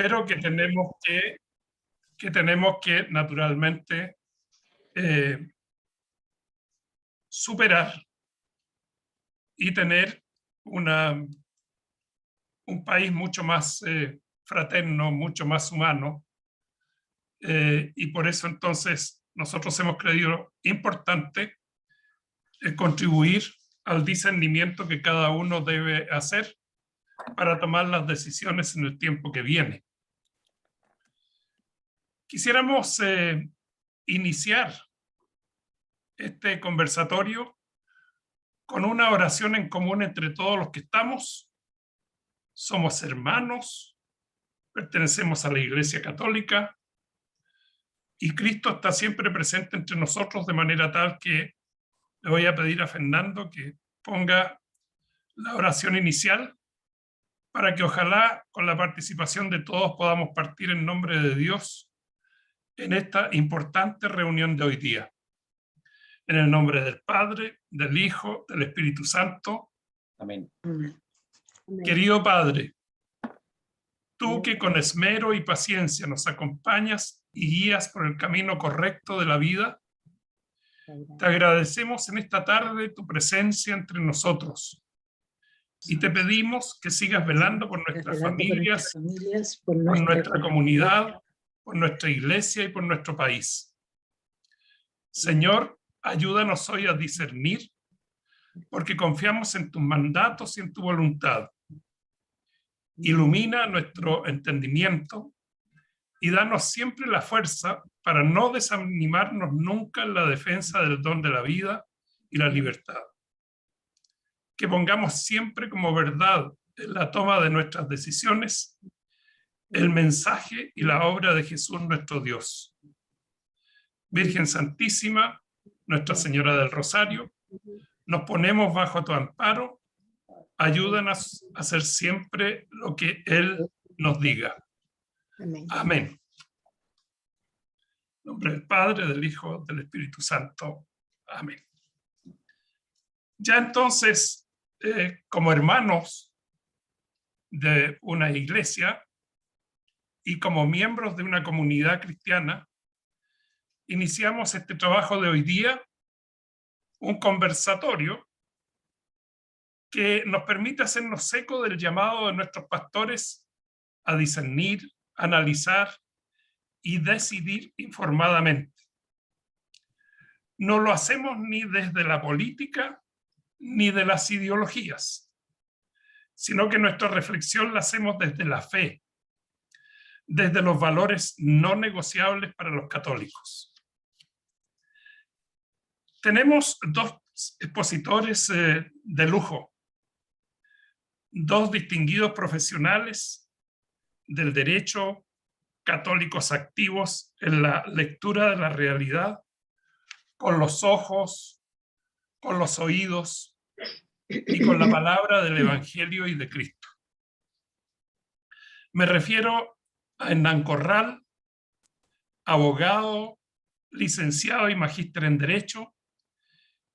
pero que tenemos que naturalmente superar y tener un país mucho más fraterno, mucho más humano, y por eso entonces nosotros hemos creído importante contribuir al discernimiento que cada uno debe hacer para tomar las decisiones en el tiempo que viene. Quisiéramos iniciar este conversatorio con una oración en común entre todos los que estamos. Somos hermanos, pertenecemos a la Iglesia Católica y Cristo está siempre presente entre nosotros, de manera tal que le voy a pedir a Fernando que ponga la oración inicial para que ojalá con la participación de todos podamos partir en nombre de Dios en esta importante reunión de hoy día. En el nombre del Padre, del Hijo, del Espíritu Santo. Amén. Querido Padre, tú que con esmero y paciencia nos acompañas y guías por el camino correcto de la vida, te agradecemos en esta tarde tu presencia entre nosotros y te pedimos que sigas velando por nuestras familias, por nuestra comunidad, por nuestra iglesia y por nuestro país. Señor, ayúdanos hoy a discernir, porque confiamos en tus mandatos y en tu voluntad. Ilumina nuestro entendimiento y danos siempre la fuerza para no desanimarnos nunca en la defensa del don de la vida y la libertad. Que pongamos siempre como verdad en la toma de nuestras decisiones el mensaje y la obra de Jesús nuestro Dios. Virgen Santísima, Nuestra Señora del Rosario, nos ponemos bajo tu amparo. Ayúdanos a hacer siempre lo que Él nos diga. Amén. En nombre del Padre, del Hijo, del Espíritu Santo. Amén. Ya entonces, como hermanos de una iglesia y como miembros de una comunidad cristiana, iniciamos este trabajo de hoy día, un conversatorio que nos permite hacernos eco del llamado de nuestros pastores a discernir, analizar y decidir informadamente. No lo hacemos ni desde la política ni de las ideologías, sino que nuestra reflexión la hacemos desde la fe, desde los valores no negociables para los católicos. Tenemos dos expositores de lujo, dos distinguidos profesionales del derecho, católicos activos en la lectura de la realidad, con los ojos, con los oídos y con la palabra del Evangelio y de Cristo. Me refiero a Hernán Corral, abogado, licenciado y magíster en Derecho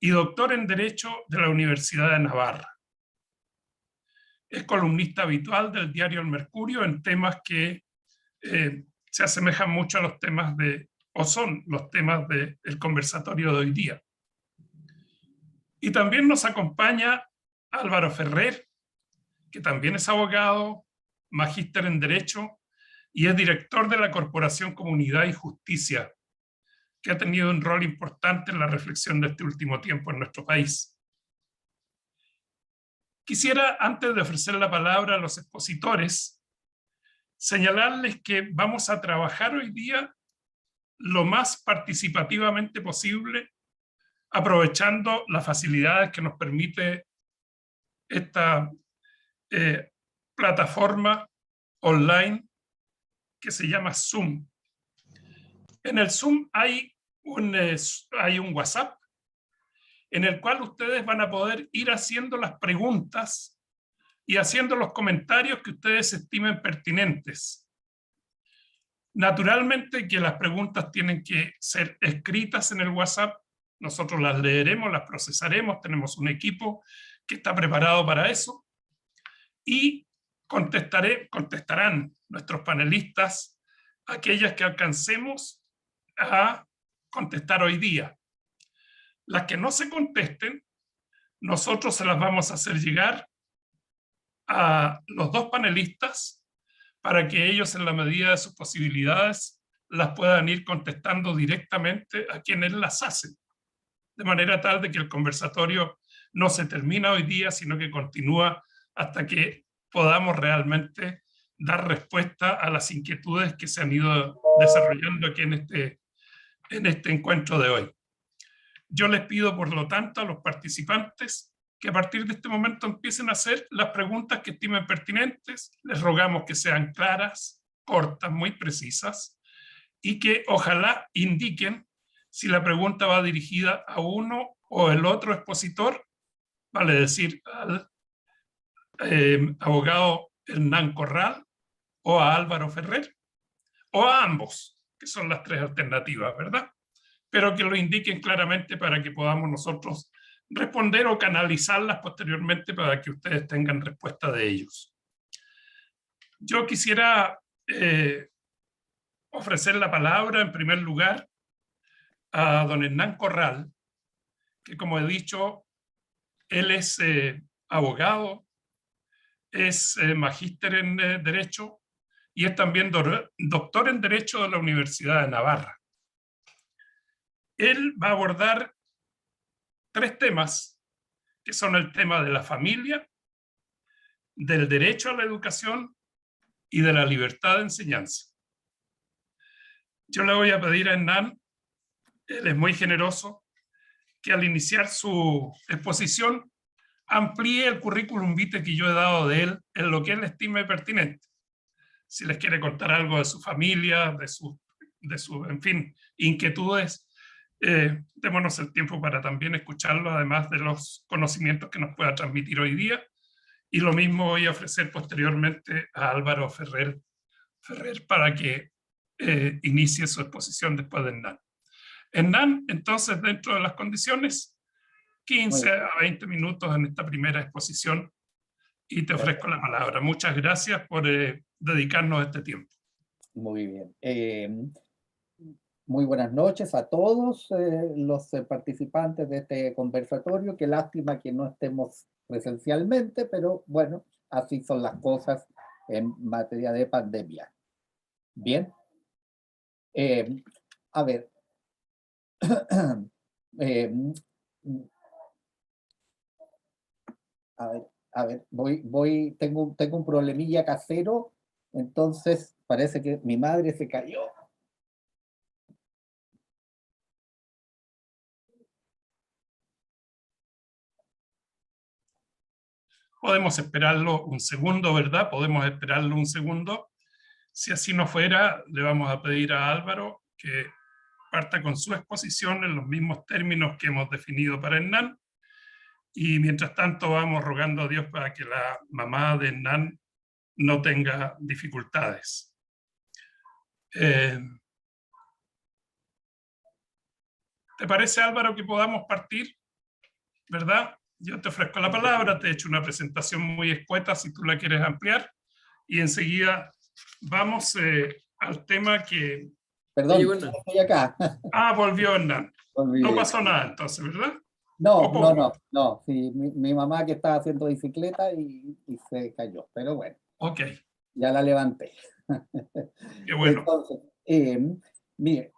y doctor en Derecho de la Universidad de Navarra. Es columnista habitual del diario El Mercurio en temas que se asemejan mucho a los temas o son los temas del conversatorio de hoy día. Y también nos acompaña Álvaro Ferrer, que también es abogado, magíster en Derecho y es director de la Corporación Comunidad y Justicia, que ha tenido un rol importante en la reflexión de este último tiempo en nuestro país. Quisiera, antes de ofrecer la palabra a los expositores, señalarles que vamos a trabajar hoy día lo más participativamente posible, aprovechando las facilidades que nos permite esta plataforma online que se llama Zoom. En el Zoom hay un WhatsApp en el cual ustedes van a poder ir haciendo las preguntas y haciendo los comentarios que ustedes estimen pertinentes. Naturalmente que las preguntas tienen que ser escritas en el WhatsApp. Nosotros las leeremos, las procesaremos, tenemos un equipo que está preparado para eso y contestarán nuestros panelistas aquellas que alcancemos a contestar hoy día. Las que no se contesten, nosotros se las vamos a hacer llegar a los dos panelistas para que ellos, en la medida de sus posibilidades, las puedan ir contestando directamente a quienes las hacen, de manera tal de que el conversatorio no se termina hoy día, sino que continúa hasta que podamos realmente dar respuesta a las inquietudes que se han ido desarrollando aquí en este encuentro de hoy. Yo les pido, por lo tanto, a los participantes que a partir de este momento empiecen a hacer las preguntas que estimen pertinentes. Les rogamos que sean claras, cortas, muy precisas, y que ojalá indiquen si la pregunta va dirigida a uno o el otro expositor, vale decir, al abogado Hernán Corral o a Álvaro Ferrer, o a ambos, que son las tres alternativas, ¿verdad? Pero que lo indiquen claramente para que podamos nosotros responder o canalizarlas posteriormente para que ustedes tengan respuesta de ellos. Yo quisiera ofrecer la palabra en primer lugar a don Hernán Corral, que como he dicho, él es abogado, es magíster en Derecho y es también doctor en Derecho de la Universidad de Navarra. Él va a abordar tres temas, que son el tema de la familia, del derecho a la educación y de la libertad de enseñanza. Yo le voy a pedir a Hernán, él es muy generoso, que al iniciar su exposición amplíe el currículum vitae que yo he dado de él en lo que él estime pertinente. Si les quiere contar algo de su familia, de su en fin, inquietudes, démonos el tiempo para también escucharlo, además de los conocimientos que nos pueda transmitir hoy día. Y lo mismo voy a ofrecer posteriormente a Álvaro Ferrer para que inicie su exposición después de Hernán. Hernán, entonces, dentro de las condiciones, 15 a 20 minutos en esta primera exposición y te ofrezco la palabra. Muchas gracias por dedicarnos este tiempo. Muy bien. Muy buenas noches a todos los participantes de este conversatorio. Qué lástima que no estemos presencialmente, pero bueno, así son las cosas en materia de pandemia. Bien. A ver. Tengo un problemilla casero, entonces parece que mi madre se cayó. Podemos esperarlo un segundo, ¿verdad? Podemos esperarlo un segundo. Si así no fuera, le vamos a pedir a Álvaro que parta con su exposición en los mismos términos que hemos definido para Hernán. Y mientras tanto vamos rogando a Dios para que la mamá de Hernán no tenga dificultades. ¿Te parece, Álvaro, que podamos partir? ¿Verdad? Yo te ofrezco la palabra, te he hecho una presentación muy escueta si tú la quieres ampliar, y enseguida vamos al tema que... Perdón, estoy acá. Ah, volvió Hernán. Olvidé. No pasó nada entonces, ¿verdad? No. Sí, mi mamá que estaba haciendo bicicleta y se cayó, pero bueno. Ok. Ya la levanté. Qué bueno. Entonces, mire,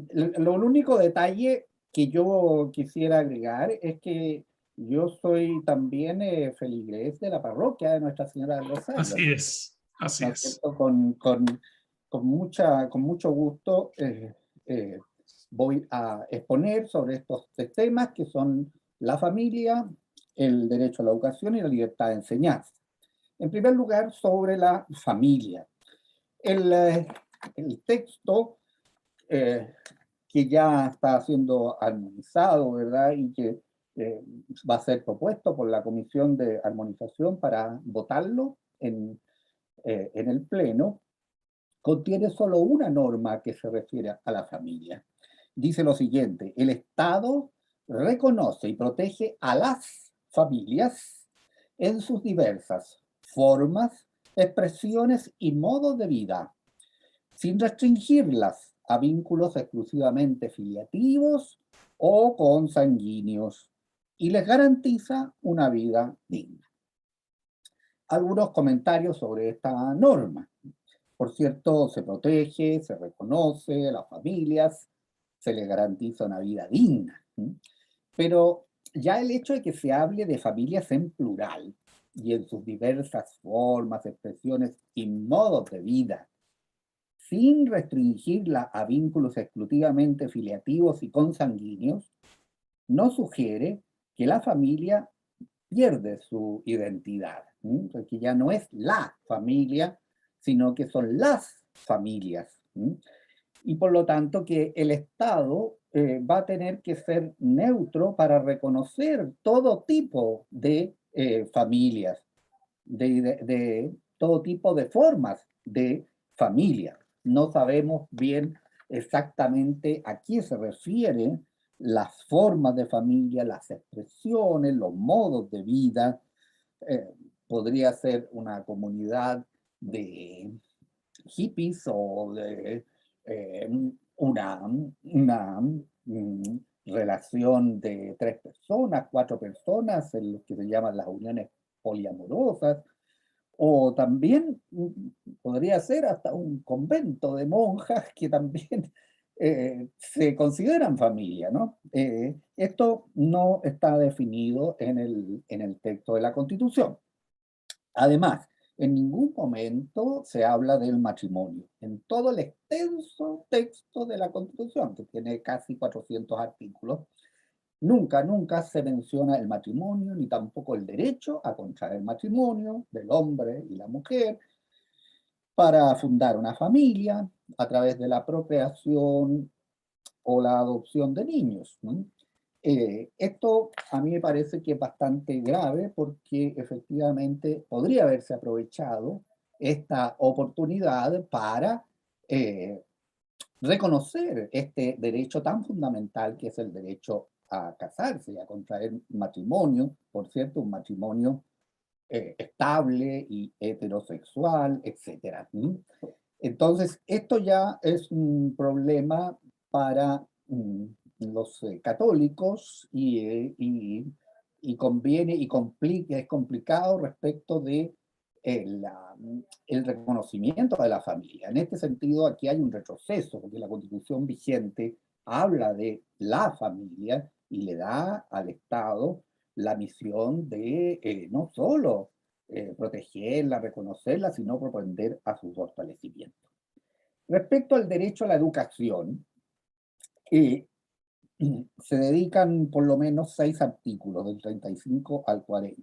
lo único detalle que yo quisiera agregar es que yo soy también feligrés de la parroquia de Nuestra Señora del Rosario. Así es, así ¿no? es. Con mucho gusto voy a exponer sobre estos tres temas que son la familia, el derecho a la educación y la libertad de enseñanza. En primer lugar, sobre la familia. El texto que ya está siendo armonizado, ¿verdad? Y que va a ser propuesto por la Comisión de Armonización para votarlo en el Pleno, contiene solo una norma que se refiere a la familia. Dice lo siguiente: el Estado reconoce y protege a las familias en sus diversas formas expresiones y modos de vida, sin restringirlas a vínculos exclusivamente filiativos o consanguíneos, y les garantiza una vida digna. Algunos comentarios sobre esta norma. Por cierto, se protege, se reconoce a las familias, se les garantiza una vida digna. Pero ya el hecho de que se hable de familias en plural y en sus diversas formas, expresiones y modos de vida, sin restringirla a vínculos exclusivamente filiativos y consanguíneos, no sugiere que la familia pierde su identidad, porque ya no es la familia, sino que son las familias. Y por lo tanto que el Estado va a tener que ser neutro para reconocer todo tipo de familias, de todo tipo de formas de familia. No sabemos bien exactamente a qué se refieren las formas de familia, las expresiones, los modos de vida. Podría ser una comunidad de hippies o de eh, una relación de 3 personas, 4 personas, en lo que se llaman las uniones poliamorosas, o también podría ser hasta un convento de monjas que también se consideran familia, ¿no? Esto no está definido en el texto de la Constitución. Además, en ningún momento se habla del matrimonio. En todo el extenso texto de la Constitución, que tiene casi 400 artículos, nunca se menciona el matrimonio, ni tampoco el derecho a contraer matrimonio del hombre y la mujer para fundar una familia a través de la procreación o la adopción de niños, ¿no? Esto a mí me parece que es bastante grave porque efectivamente podría haberse aprovechado esta oportunidad para eh, reconocer este derecho tan fundamental que es el derecho a casarse y a contraer matrimonio, por cierto, un matrimonio estable y heterosexual, etcétera. Entonces, esto ya es un problema para los católicos y conviene y complica, es complicado respecto de el reconocimiento de la familia. En este sentido, aquí hay un retroceso, porque la Constitución vigente habla de la familia y le da al Estado la misión de no solo protegerla, reconocerla, sino propender a su fortalecimiento. Respecto al derecho a la educación, eh, se dedican por lo menos 6 artículos, del 35 al 40.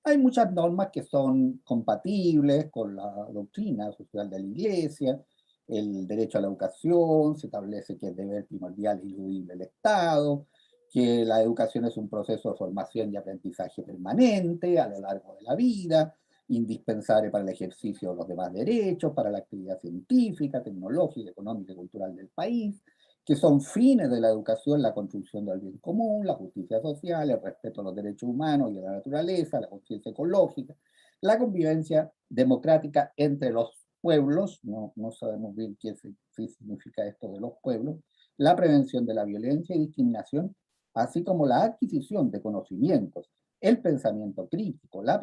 Hay muchas normas que son compatibles con la doctrina social de la Iglesia, el derecho a la educación, se establece que es deber primordial e ineludible del Estado, que la educación es un proceso de formación y aprendizaje permanente a lo largo de la vida, indispensable para el ejercicio de los demás derechos, para la actividad científica, tecnológica, económica y cultural del país, que son fines de la educación, la construcción del bien común, la justicia social, el respeto a los derechos humanos y a la naturaleza, la conciencia ecológica, la convivencia democrática entre los pueblos, no sabemos bien qué significa esto de los pueblos, la prevención de la violencia y discriminación, así como la adquisición de conocimientos, el pensamiento crítico, la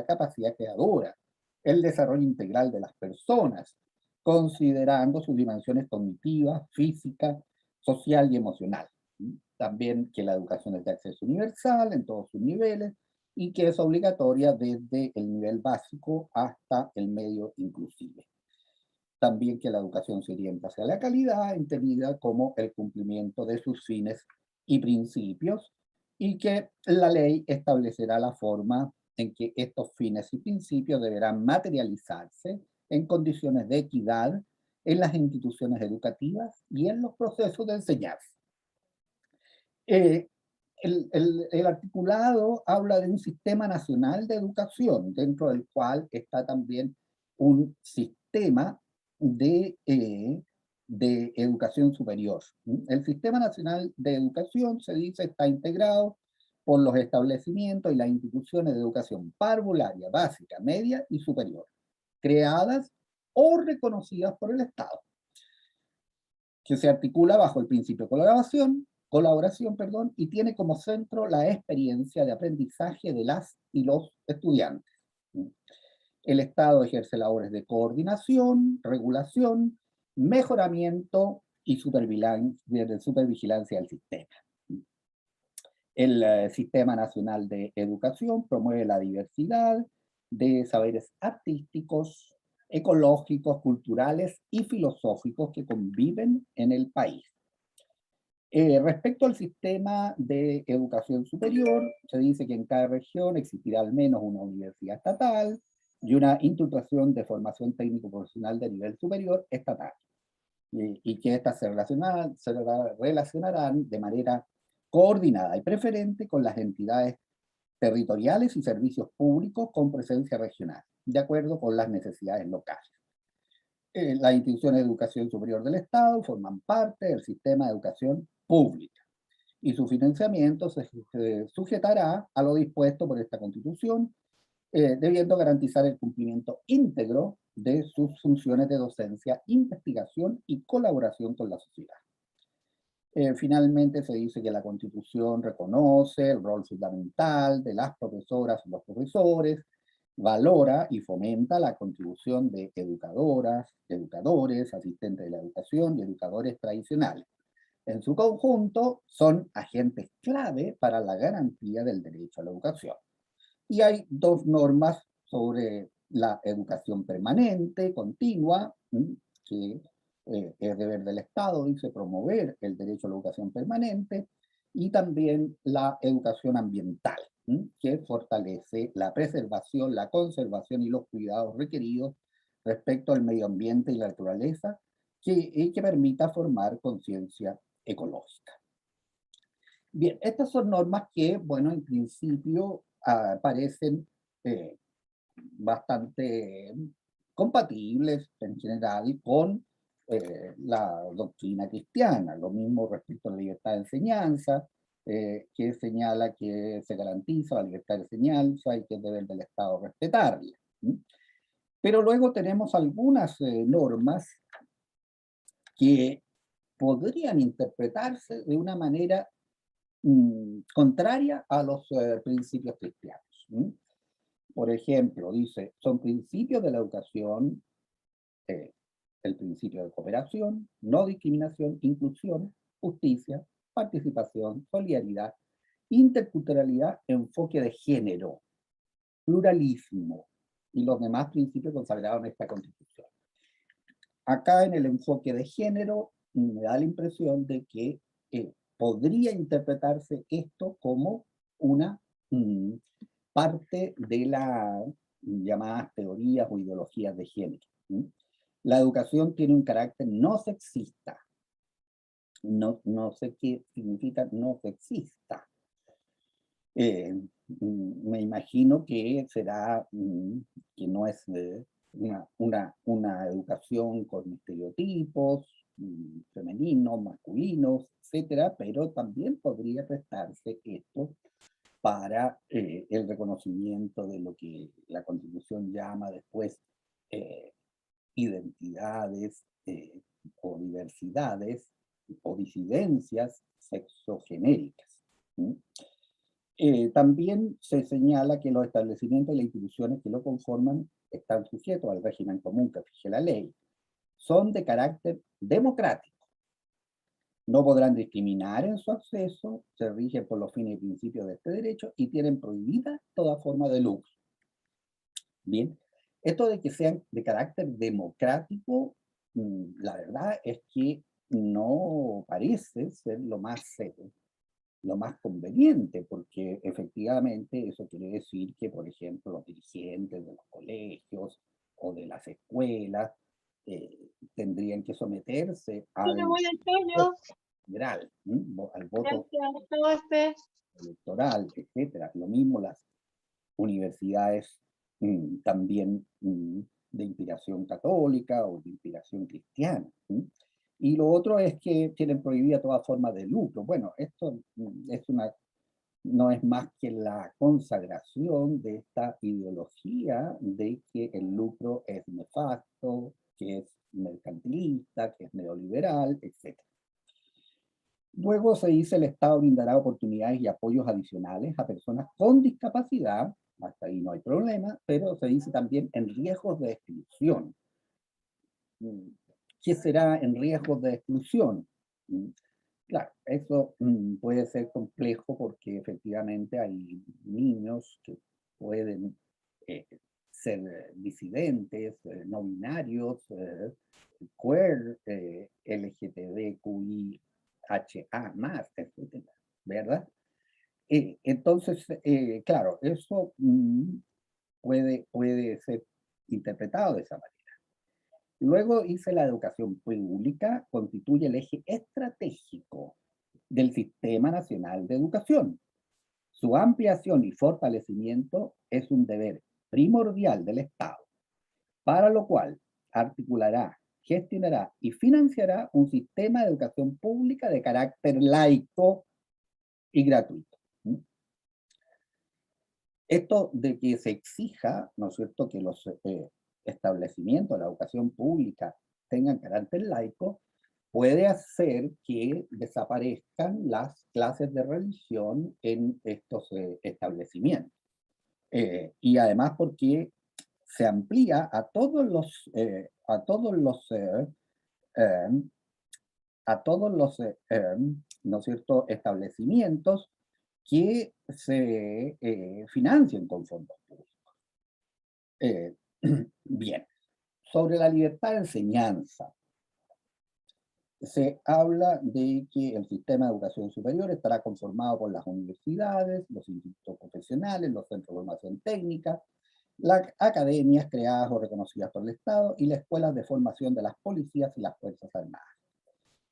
capacidad creadora, el desarrollo integral de las personas, considerando sus dimensiones cognitivas, física, social y emocional. También que la educación es de acceso universal en todos sus niveles y que es obligatoria desde el nivel básico hasta el medio inclusive. También que la educación se orienta hacia la calidad, entendida como el cumplimiento de sus fines y principios, y que la ley establecerá la forma en que estos fines y principios deberán materializarse en condiciones de equidad en las instituciones educativas y en los procesos de enseñanza. Eh, el articulado habla de un sistema nacional de educación, dentro del cual está también un sistema de educación superior. El Sistema Nacional de Educación, se dice, está integrado por los establecimientos y las instituciones de educación parvularia, básica, media y superior, creadas o reconocidas por el Estado, que se articula bajo el principio de colaboración, y tiene como centro la experiencia de aprendizaje de las y los estudiantes. El Estado ejerce labores de coordinación, regulación, mejoramiento y supervigilancia del sistema. El Sistema Nacional de Educación promueve la diversidad de saberes artísticos, ecológicos, culturales y filosóficos que conviven en el país. Respecto al sistema de educación superior, se dice que en cada región existirá al menos una universidad estatal y una institución de formación técnico-profesional de nivel superior estatal, y que éstas se relacionarán de manera coordinada y preferente con las entidades territoriales y servicios públicos con presencia regional, de acuerdo con las necesidades locales. Las instituciones de educación superior del Estado forman parte del sistema de educación pública y su financiamiento se sujetará a lo dispuesto por esta Constitución, debiendo garantizar el cumplimiento íntegro de sus funciones de docencia, investigación y colaboración con la sociedad. Finalmente se dice que la Constitución reconoce el rol fundamental de las profesoras y los profesores, valora y fomenta la contribución de educadoras, educadores, asistentes de la educación y educadores tradicionales. En su conjunto, son agentes clave para la garantía del derecho a la educación. Y hay dos normas sobre la educación permanente, continua, que es deber del Estado, dice, promover el derecho a la educación permanente, y también la educación ambiental, que fortalece la preservación, la conservación y los cuidados requeridos respecto al medio ambiente y la naturaleza, que permita formar conciencia ecológica. Bien, estas son normas que, bueno, en principio parecen bastante compatibles en general con la doctrina cristiana. Lo mismo respecto a la libertad de enseñanza, que señala que se garantiza la libertad de enseñanza y que es deber del Estado respetarla. Pero luego tenemos algunas normas que podrían interpretarse de una manera contraria a los principios cristianos. Por ejemplo, dice, son principios de la educación, el principio de cooperación, no discriminación, inclusión, justicia, participación, solidaridad, interculturalidad, enfoque de género, pluralismo y los demás principios consagrados en esta Constitución. Acá en el enfoque de género me da la impresión de que podría interpretarse esto como una parte de las llamadas teorías o ideologías de género. La educación tiene un carácter no sexista. No sé qué significa no sexista. Me imagino que será que no es una educación con estereotipos femeninos, masculinos, etcétera, pero también podría prestarse esto para el reconocimiento de lo que la Constitución llama después identidades o diversidades o disidencias sexogenéricas. También se señala que los establecimientos y las instituciones que lo conforman están sujetos al régimen común que fije la ley, son de carácter democrático. No podrán discriminar en su acceso, se rigen por los fines y principios de este derecho y tienen prohibida toda forma de lucro. Bien, esto de que sean de carácter democrático, la verdad es que no parece ser lo más conveniente, porque efectivamente eso quiere decir que, por ejemplo, los dirigentes de los colegios o de las escuelas tendrían que someterse al voto general, al voto electoral, etcétera. Lo mismo las universidades también de inspiración católica o de inspiración cristiana. Y lo otro es que tienen prohibida toda forma de lucro. Bueno, esto es una no es más que la consagración de esta ideología de que el lucro es nefasto, que es mercantilista, que es neoliberal, etc. Luego se dice el Estado brindará oportunidades y apoyos adicionales a personas con discapacidad, hasta ahí no hay problema, pero se dice también en riesgos de exclusión. ¿Qué será en riesgos de exclusión? Claro, eso puede ser complejo porque efectivamente hay niños que pueden eh, ser disidentes, no binarios, queer, LGTBQIHA+, etcétera, ¿verdad? Entonces, claro, eso puede ser interpretado de esa manera. Luego dice la educación pública constituye el eje estratégico del Sistema Nacional de Educación. Su ampliación y fortalecimiento es un deber primordial del Estado, para lo cual articulará, gestionará y financiará un sistema de educación pública de carácter laico y gratuito. Esto de que se exija, ¿no es cierto?, que los establecimientos de la educación pública tengan carácter laico, puede hacer que desaparezcan las clases de religión en estos establecimientos. Y además porque se amplía a todos los, ¿no es cierto?, establecimientos que se financien con fondos públicos. Bien, sobre la libertad de enseñanza, se habla de que el sistema de educación superior estará conformado por las universidades, los institutos profesionales, los centros de formación técnica, las academias creadas o reconocidas por el Estado y las escuelas de formación de las policías y las Fuerzas Armadas.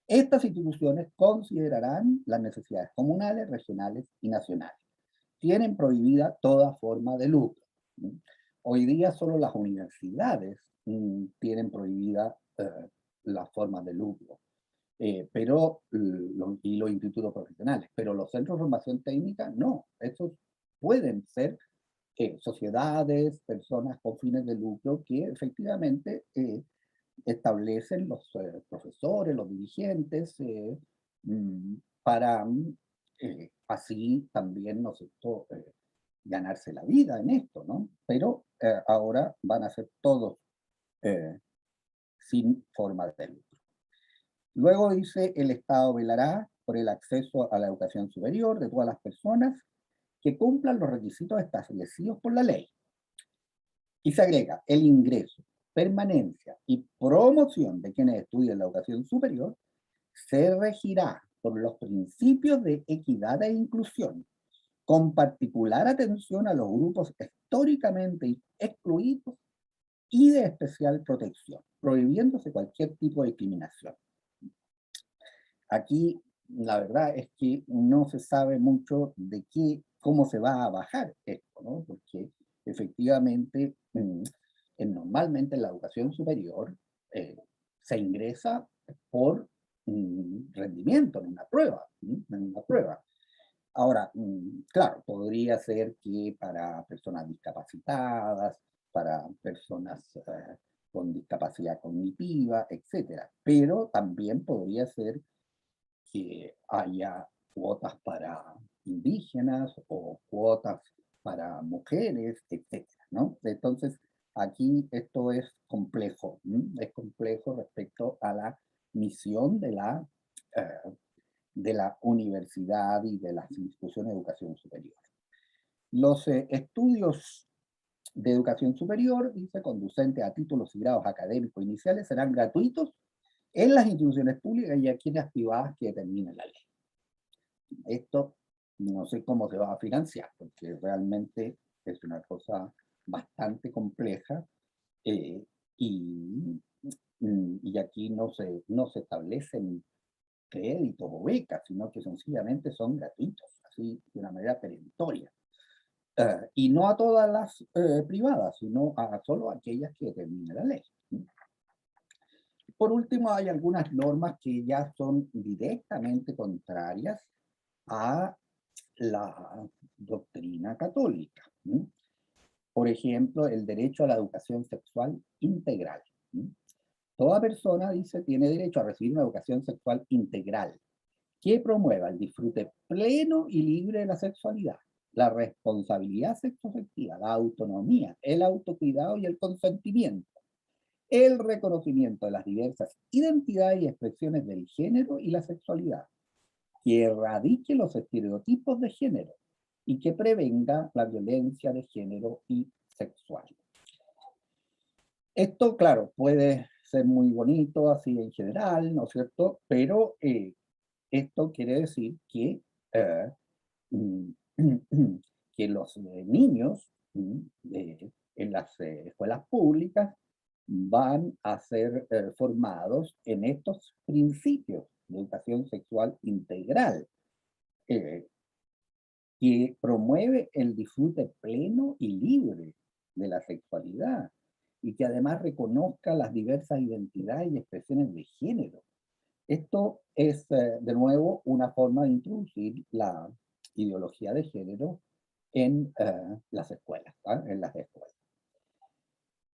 Estas instituciones considerarán las necesidades comunales, regionales y nacionales. Tienen prohibida toda forma de lucro. Hoy día solo las universidades tienen prohibida las formas de lucro, y los institutos profesionales, pero los centros de formación técnica no. Estos pueden ser sociedades, personas con fines de lucro que efectivamente establecen los profesores, los dirigentes, para así también, ¿no es cierto?, ganarse la vida en esto, ¿no? Pero ahora van a ser todos sin forma de lucro. Luego dice, el Estado velará por el acceso a la educación superior de todas las personas que cumplan los requisitos establecidos por la ley. Y se agrega, el ingreso, permanencia y promoción de quienes estudian la educación superior se regirá por los principios de equidad e inclusión, con particular atención a los grupos históricamente excluidos y de especial protección, prohibiéndose cualquier tipo de discriminación. Aquí la verdad es que no se sabe mucho de cómo se va a bajar esto, ¿no? Porque efectivamente, normalmente en la educación superior se ingresa por rendimiento, en una prueba, en una prueba. Ahora, claro, podría ser que para personas discapacitadas, para personas con discapacidad cognitiva, etcétera, pero también podría ser que haya cuotas para indígenas o cuotas para mujeres, etcétera, ¿no? Entonces, aquí esto es complejo respecto a la misión de la universidad y de las instituciones de educación superior. Los estudios de educación superior, dice, conducentes a títulos y grados académicos iniciales serán gratuitos en las instituciones públicas y aquí en las privadas que determine la ley. Esto no sé cómo se va a financiar, porque realmente es una cosa bastante compleja y aquí no se establecen créditos o becas, sino que sencillamente son gratuitos, así de una manera perentoria. Y no a todas las privadas, sino a solo aquellas que determine la ley. Por último, hay algunas normas que ya son directamente contrarias a la doctrina católica. Por ejemplo, el derecho a la educación sexual integral. Toda persona, dice, tiene derecho a recibir una educación sexual integral que promueva el disfrute pleno y libre de la sexualidad, la responsabilidad sexoafectiva, la autonomía, el autocuidado y el consentimiento, el reconocimiento de las diversas identidades y expresiones del género y la sexualidad, que erradique los estereotipos de género y que prevenga la violencia de género y sexual. Esto, claro, puede ser muy bonito así en general, ¿no es cierto? Pero esto quiere decir que, mm, que los niños en las escuelas públicas van a ser formados en estos principios de educación sexual integral, eh, que promueve el disfrute pleno y libre de la sexualidad y que además reconozca las diversas identidades y expresiones de género. Esto es, de nuevo, una forma de introducir la ideología de género en las escuelas, en las escuelas.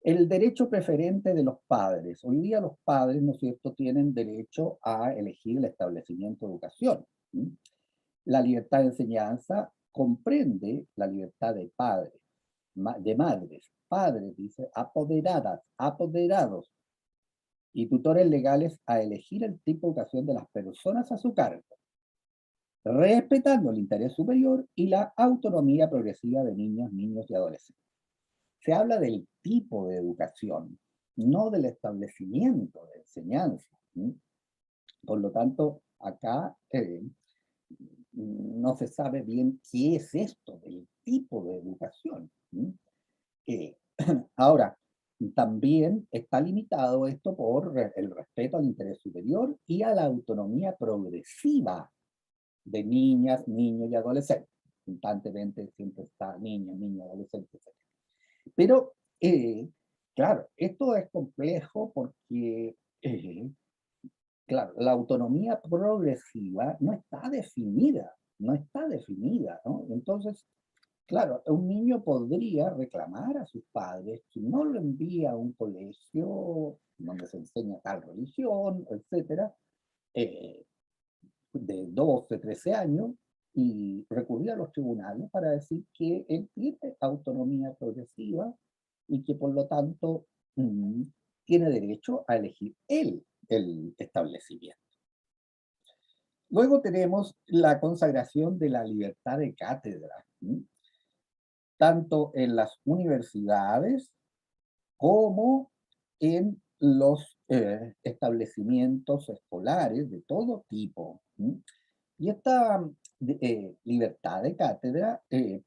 El derecho preferente de los padres. Hoy día los padres, ¿no es cierto?, tienen derecho a elegir el establecimiento de educación. La libertad de enseñanza comprende la libertad de padres, de madres, padres, dice, apoderadas, apoderados y tutores legales a elegir el tipo de educación de las personas a su cargo, respetando el interés superior y la autonomía progresiva de niñas, niños y adolescentes. Se habla del tipo de educación, no del establecimiento de enseñanza. Por lo tanto, acá no se sabe bien qué es esto del tipo de educación. Ahora, también está limitado esto por el respeto al interés superior y a la autonomía progresiva de niñas, niños y adolescentes. Constantemente siempre está niña, niño, adolescente, etc. Pero, claro, esto es complejo porque, claro, la autonomía progresiva no está definida, no está definida, ¿no? Entonces, claro, un niño podría reclamar a sus padres que no lo envía a un colegio donde se enseña tal religión, etcétera, de 12, 13 años, y recurrir a los tribunales para decir que él tiene autonomía progresiva y que por lo tanto tiene derecho a elegir él el establecimiento. Luego tenemos la consagración de la libertad de cátedra, tanto en las universidades como en los establecimientos escolares de todo tipo. Y esta libertad de cátedra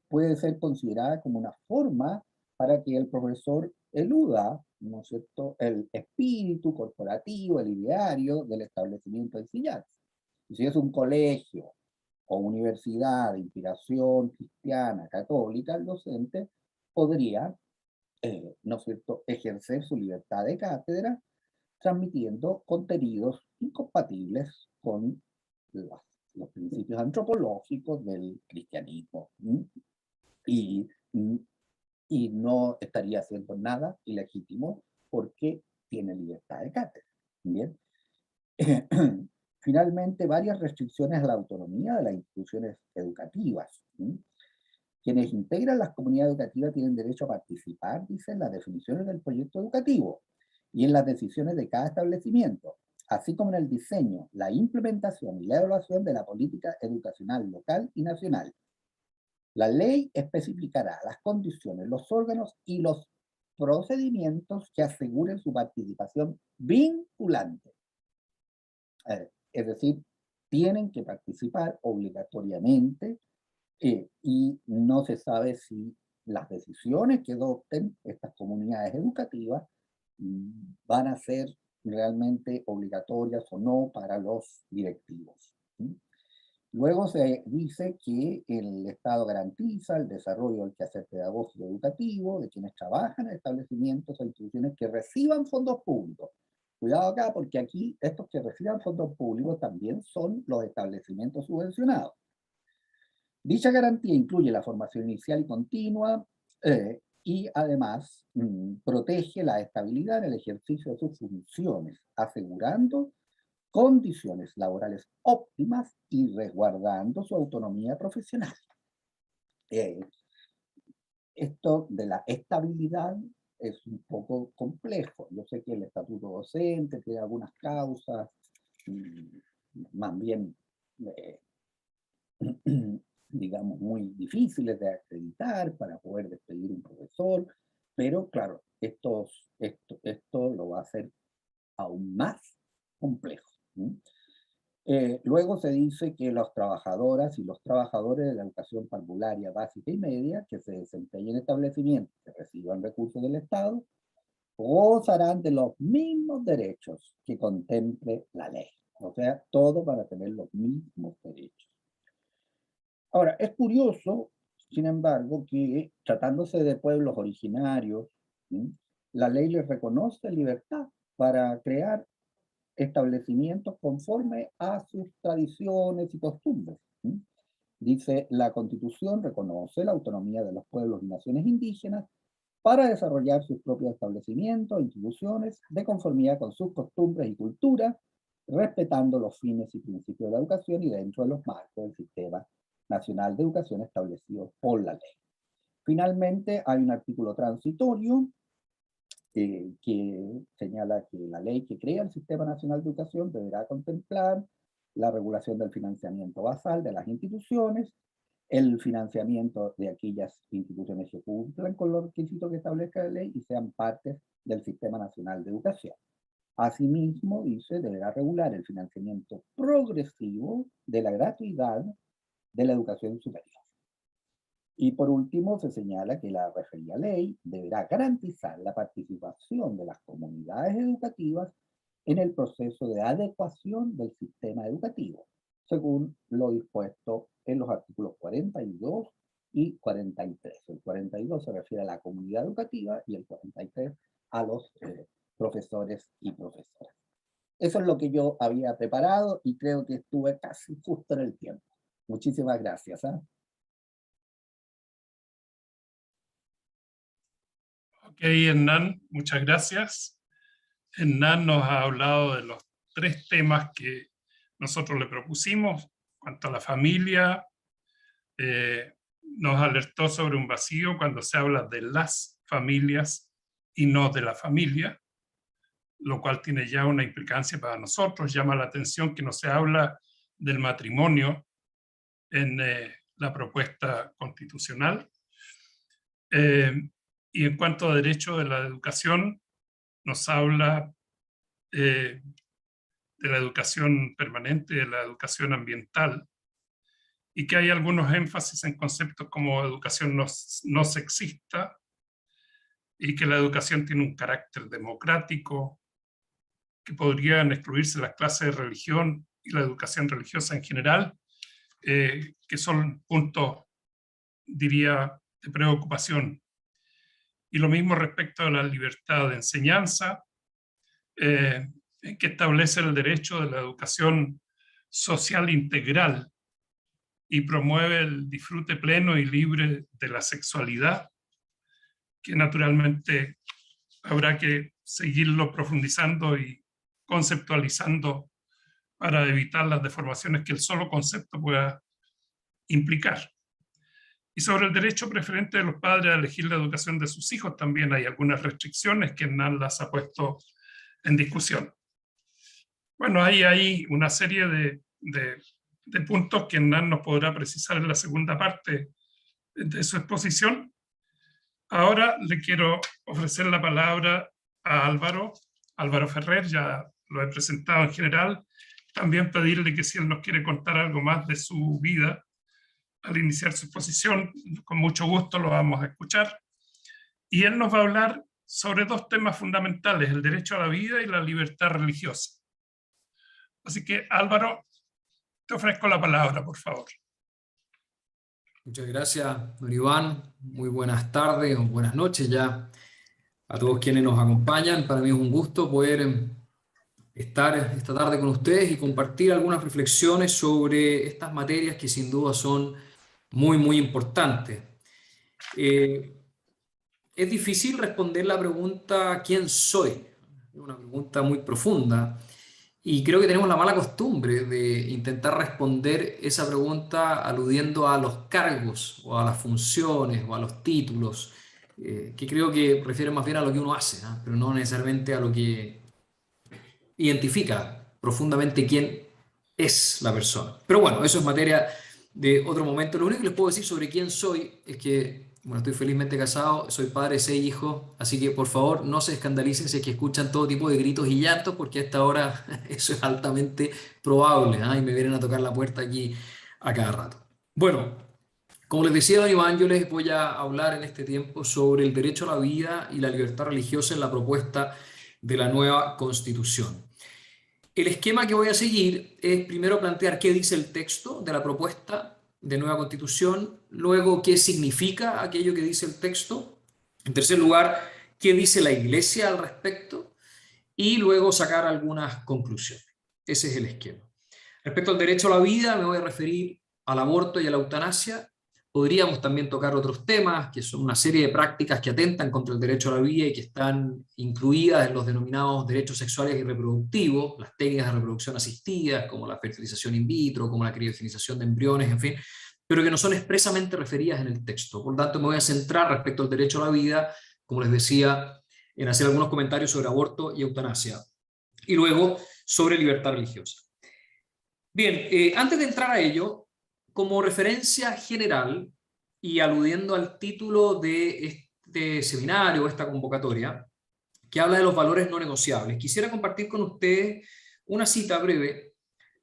puede ser considerada como una forma para que el profesor eluda, ¿no es cierto?, el espíritu corporativo, el ideario del establecimiento de enseñanza. Y si es un colegio o universidad de inspiración cristiana, católica, el docente podría, ¿no es cierto?, ejercer su libertad de cátedra transmitiendo contenidos incompatibles con los principios antropológicos del cristianismo. Y, y no estaría haciendo nada ilegítimo porque tiene libertad de cátedra. Bien. Finalmente, varias restricciones a la autonomía de las instituciones educativas. Quienes integran las comunidades educativas tienen derecho a participar, dicen, las definiciones del proyecto educativo y en las decisiones de cada establecimiento, así como en el diseño, la implementación y la evaluación de la política educacional local y nacional. La ley especificará las condiciones, los órganos y los procedimientos que aseguren su participación vinculante. Es decir, tienen que participar obligatoriamente y no se sabe si las decisiones que adopten estas comunidades educativas van a ser realmente obligatorias o no para los directivos. Luego se dice que el Estado garantiza el desarrollo del quehacer pedagógico educativo de quienes trabajan en establecimientos o instituciones que reciban fondos públicos. Cuidado acá, porque aquí estos que reciban fondos públicos también son los establecimientos subvencionados. Dicha garantía incluye la formación inicial y continua y además protege la estabilidad en el ejercicio de sus funciones, asegurando condiciones laborales óptimas y resguardando su autonomía profesional. Esto de la estabilidad es un poco complejo. Yo sé que el estatuto docente tiene algunas causas, más bien, digamos, muy difíciles de acreditar para poder despedir un profesor, pero claro, esto lo va a hacer aún más complejo. Luego se dice que las trabajadoras y los trabajadores de la educación parvularia básica y media que se desempeñen en establecimientos que reciban recursos del Estado gozarán de los mismos derechos que contemple la ley. O sea, todos van a tener los mismos derechos. Ahora, es curioso, sin embargo, que tratándose de pueblos originarios, la ley les reconoce libertad para crear establecimientos conforme a sus tradiciones y costumbres. Dice, la Constitución reconoce la autonomía de los pueblos y naciones indígenas para desarrollar sus propios establecimientos e instituciones de conformidad con sus costumbres y culturas, respetando los fines y principios de la educación y dentro de los marcos del Sistema Nacional de Educación establecido por la ley. Finalmente, hay un artículo transitorio que señala que la ley que crea el Sistema Nacional de Educación deberá contemplar la regulación del financiamiento basal de las instituciones, el financiamiento de aquellas instituciones que cumplan con los requisitos que establezca la ley y sean partes del Sistema Nacional de Educación. Asimismo, dice, deberá regular el financiamiento progresivo de la gratuidad de la educación superior. Y por último, se señala que la referida ley deberá garantizar la participación de las comunidades educativas en el proceso de adecuación del sistema educativo, según lo dispuesto en los artículos 42 y 43. El 42 se refiere a la comunidad educativa y el 43 a los profesores y profesoras. Eso es lo que yo había preparado y creo que estuve casi justo en el tiempo. Muchísimas gracias. Ok, Hernán, muchas gracias. Hernán nos ha hablado de los 3 temas que nosotros le propusimos. Cuanto a la familia, nos alertó sobre un vacío cuando se habla de las familias y no de la familia, lo cual tiene ya una implicancia para nosotros. Llama la atención que no se habla del matrimonio en la propuesta constitucional. Y en cuanto a derecho de la educación, nos habla de la educación permanente, de la educación ambiental, y que hay algunos énfasis en conceptos como educación no sexista, y que la educación tiene un carácter democrático, que podrían excluirse las clases de religión y la educación religiosa en general, que son puntos, diría, de preocupación. Y lo mismo respecto a la libertad de enseñanza, que establece el derecho de la educación social integral y promueve el disfrute pleno y libre de la sexualidad, que naturalmente habrá que seguirlo profundizando y conceptualizando para evitar las deformaciones que el solo concepto pueda implicar. Y sobre el derecho preferente de los padres a elegir la educación de sus hijos también hay algunas restricciones que Hernán las ha puesto en discusión. Bueno, hay una serie de puntos que Hernán nos podrá precisar en la segunda parte de su exposición. Ahora le quiero ofrecer la palabra a Álvaro Ferrer, ya lo he presentado en general. También pedirle que si él nos quiere contar algo más de su vida al iniciar su exposición, con mucho gusto lo vamos a escuchar. Y él nos va a hablar sobre 2 temas fundamentales, el derecho a la vida y la libertad religiosa. Así que, Álvaro, te ofrezco la palabra, por favor. Muchas gracias, don Iván. Muy buenas tardes o buenas noches ya a todos quienes nos acompañan. Para mí es un gusto poder estar esta tarde con ustedes y compartir algunas reflexiones sobre estas materias que sin duda son muy, muy importante. Es difícil responder la pregunta ¿quién soy? Es una pregunta muy profunda y creo que tenemos la mala costumbre de intentar responder esa pregunta aludiendo a los cargos o a las funciones o a los títulos, que creo que refieren más bien a lo que uno hace, ¿no? Pero no necesariamente a lo que identifica profundamente quién es la persona. Pero bueno, eso es materia de otro momento. Lo único que les puedo decir sobre quién soy es que, bueno, estoy felizmente casado, soy padre de 6 hijos, así que por favor no se escandalicen si es que escuchan todo tipo de gritos y llantos, porque a esta hora eso es altamente probable, ¿eh? Y me vienen a tocar la puerta aquí a cada rato. Bueno, como les decía don Iván, yo les voy a hablar en este tiempo sobre el derecho a la vida y la libertad religiosa en la propuesta de la nueva Constitución. El esquema que voy a seguir es primero plantear qué dice el texto de la propuesta de nueva Constitución, luego qué significa aquello que dice el texto, en tercer lugar, qué dice la Iglesia al respecto y luego sacar algunas conclusiones. Ese es el esquema. Respecto al derecho a la vida, me voy a referir al aborto y a la eutanasia. Podríamos también tocar otros temas, que son una serie de prácticas que atentan contra el derecho a la vida y que están incluidas en los denominados derechos sexuales y reproductivos, las técnicas de reproducción asistidas, como la fertilización in vitro, como la criogenización de embriones, en fin, pero que no son expresamente referidas en el texto. Por lo tanto, me voy a centrar respecto al derecho a la vida, como les decía, en hacer algunos comentarios sobre aborto y eutanasia, y luego sobre libertad religiosa. Bien, antes de entrar a ello, como referencia general y aludiendo al título de este seminario, esta convocatoria, que habla de los valores no negociables, quisiera compartir con ustedes una cita breve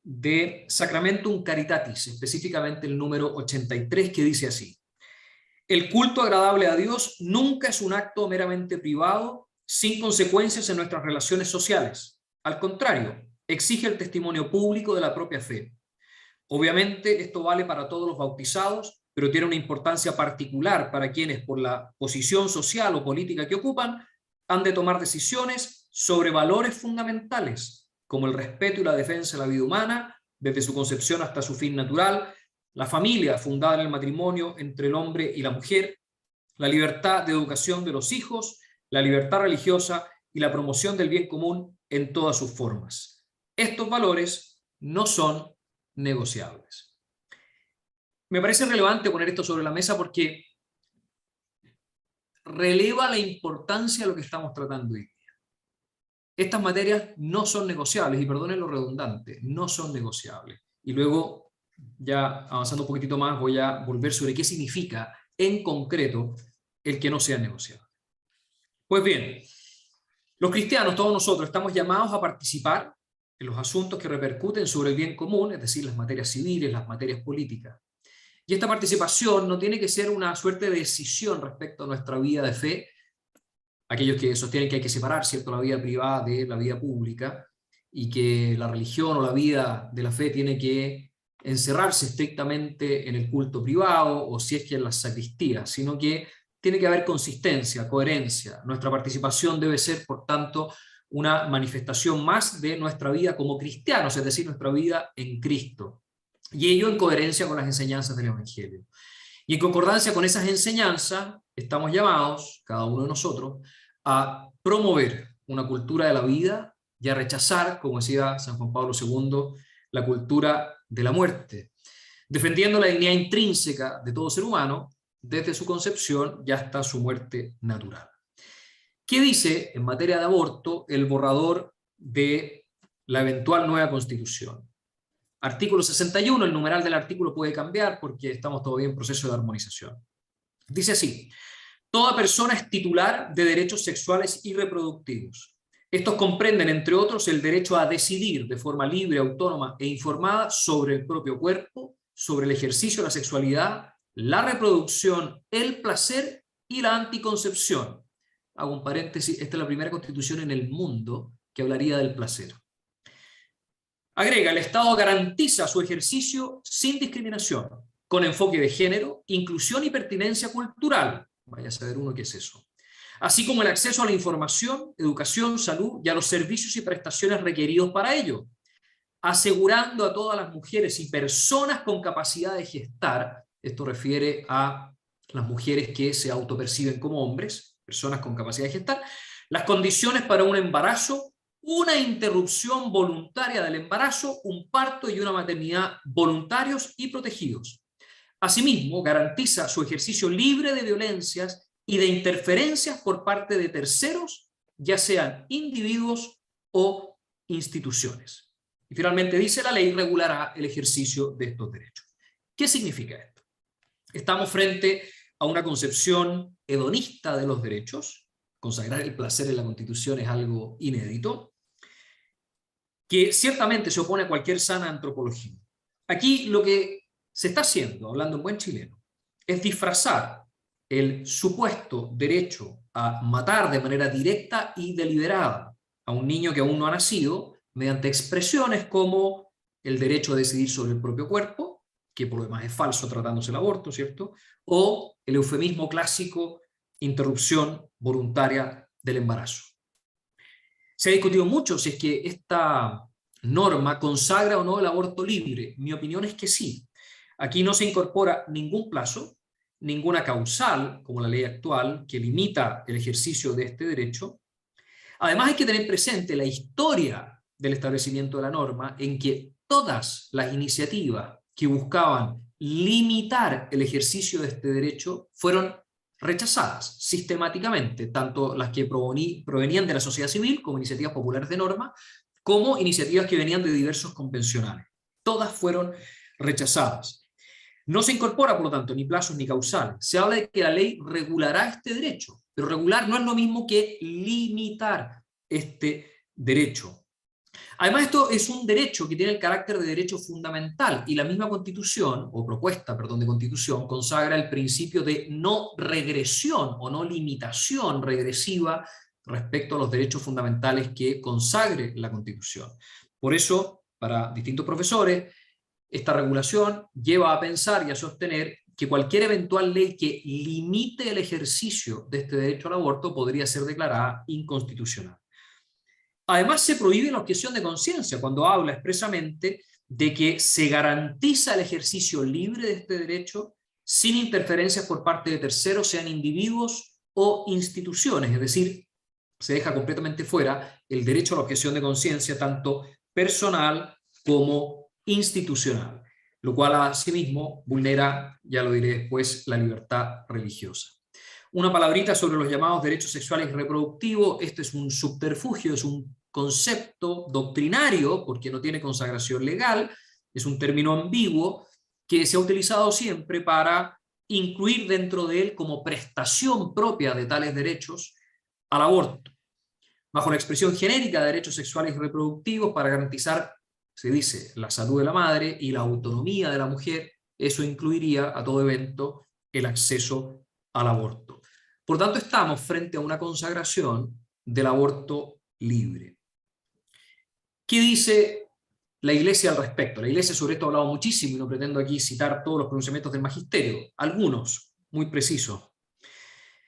de Sacramentum Caritatis, específicamente el número 83, que dice así: el culto agradable a Dios nunca es un acto meramente privado, sin consecuencias en nuestras relaciones sociales. Al contrario, exige el testimonio público de la propia fe. Obviamente esto vale para todos los bautizados, pero tiene una importancia particular para quienes, por la posición social o política que ocupan, han de tomar decisiones sobre valores fundamentales, como el respeto y la defensa de la vida humana, desde su concepción hasta su fin natural, la familia fundada en el matrimonio entre el hombre y la mujer, la libertad de educación de los hijos, la libertad religiosa y la promoción del bien común en todas sus formas. Estos valores no son negociables. Me parece relevante poner esto sobre la mesa porque releva la importancia de lo que estamos tratando hoy día. Estas materias no son negociables, y perdonen lo redundante, no son negociables. Y luego, ya avanzando un poquitito más, voy a volver sobre qué significa en concreto el que no sea negociable. Pues bien, los cristianos, todos nosotros, estamos llamados a participar en los asuntos que repercuten sobre el bien común, es decir, las materias civiles, las materias políticas. Y esta participación no tiene que ser una suerte de decisión respecto a nuestra vida de fe, aquellos que sostienen que hay que separar, ¿cierto?, la vida privada de la vida pública, y que la religión o la vida de la fe tiene que encerrarse estrictamente en el culto privado, o si es que en las sacristías, sino que tiene que haber consistencia, coherencia. Nuestra participación debe ser, por tanto, una manifestación más de nuestra vida como cristianos, es decir, nuestra vida en Cristo. Y ello en coherencia con las enseñanzas del Evangelio. Y en concordancia con esas enseñanzas, estamos llamados, cada uno de nosotros, a promover una cultura de la vida y a rechazar, como decía San Juan Pablo II, la cultura de la muerte, defendiendo la dignidad intrínseca de todo ser humano desde su concepción y hasta su muerte natural. ¿Qué dice en materia de aborto el borrador de la eventual nueva Constitución? Artículo 61, el numeral del artículo puede cambiar porque estamos todavía en proceso de armonización. Dice así: toda persona es titular de derechos sexuales y reproductivos. Estos comprenden, entre otros, el derecho a decidir de forma libre, autónoma e informada sobre el propio cuerpo, sobre el ejercicio de la sexualidad, la reproducción, el placer y la anticoncepción. Hago un paréntesis, esta es la primera constitución en el mundo que hablaría del placer. Agrega, el Estado garantiza su ejercicio sin discriminación, con enfoque de género, inclusión y pertinencia cultural. Vaya a saber uno qué es eso. Así como el acceso a la información, educación, salud y a los servicios y prestaciones requeridos para ello, asegurando a todas las mujeres y personas con capacidad de gestar, Esto refiere a las mujeres que se autoperciben como hombres, personas con capacidad de gestar, las condiciones para un embarazo, una interrupción voluntaria del embarazo, un parto y una maternidad voluntarios y protegidos. Asimismo, garantiza su ejercicio libre de violencias y de interferencias por parte de terceros, ya sean individuos o instituciones. Y finalmente dice, la ley regulará el ejercicio de estos derechos. ¿Qué significa esto? Estamos frente a una concepción hedonista de los derechos. Consagrar el placer en la Constitución es algo inédito, que ciertamente se opone a cualquier sana antropología. Aquí lo que se está haciendo, hablando en buen chileno, es disfrazar el supuesto derecho a matar de manera directa y deliberada a un niño que aún no ha nacido, mediante expresiones como el derecho a decidir sobre el propio cuerpo, que por lo demás es falso tratándose el aborto, ¿cierto? O el eufemismo clásico, interrupción voluntaria del embarazo. Se ha discutido mucho si es que esta norma consagra o no el aborto libre. Mi opinión es que sí. Aquí no se incorpora ningún plazo, ninguna causal, como la ley actual, que limita el ejercicio de este derecho. Además hay que tener presente la historia del establecimiento de la norma, en que todas las iniciativas que buscaban limitar el ejercicio de este derecho fueron rechazadas sistemáticamente, tanto las que provenían de la sociedad civil, como iniciativas populares de norma, como iniciativas que venían de diversos convencionales. Todas fueron rechazadas. No se incorpora, por lo tanto, ni plazos ni causales. Se habla de que la ley regulará este derecho, pero regular no es lo mismo que limitar este derecho. Además, esto es un derecho que tiene el carácter de derecho fundamental, y la misma Constitución, o propuesta, perdón, de Constitución, consagra el principio de no regresión o no limitación regresiva respecto a los derechos fundamentales que consagre la Constitución. Por eso, para distintos profesores, esta regulación lleva a pensar y a sostener que cualquier eventual ley que limite el ejercicio de este derecho al aborto podría ser declarada inconstitucional. Además, se prohíbe la objeción de conciencia cuando habla expresamente de que se garantiza el ejercicio libre de este derecho sin interferencias por parte de terceros, sean individuos o instituciones, es decir, se deja completamente fuera el derecho a la objeción de conciencia, tanto personal como institucional, lo cual asimismo vulnera, ya lo diré después, la libertad religiosa. Una palabrita sobre los llamados derechos sexuales y reproductivos. Este es un subterfugio, es un concepto doctrinario, porque no tiene consagración legal, es un término ambiguo que se ha utilizado siempre para incluir dentro de él como prestación propia de tales derechos al aborto. Bajo la expresión genérica de derechos sexuales y reproductivos, para garantizar, se dice, la salud de la madre y la autonomía de la mujer, eso incluiría a todo evento el acceso al aborto. Por tanto, estamos frente a una consagración del aborto libre. ¿Qué dice la Iglesia al respecto? La Iglesia sobre esto ha hablado muchísimo y no pretendo aquí citar todos los pronunciamientos del magisterio, algunos muy precisos.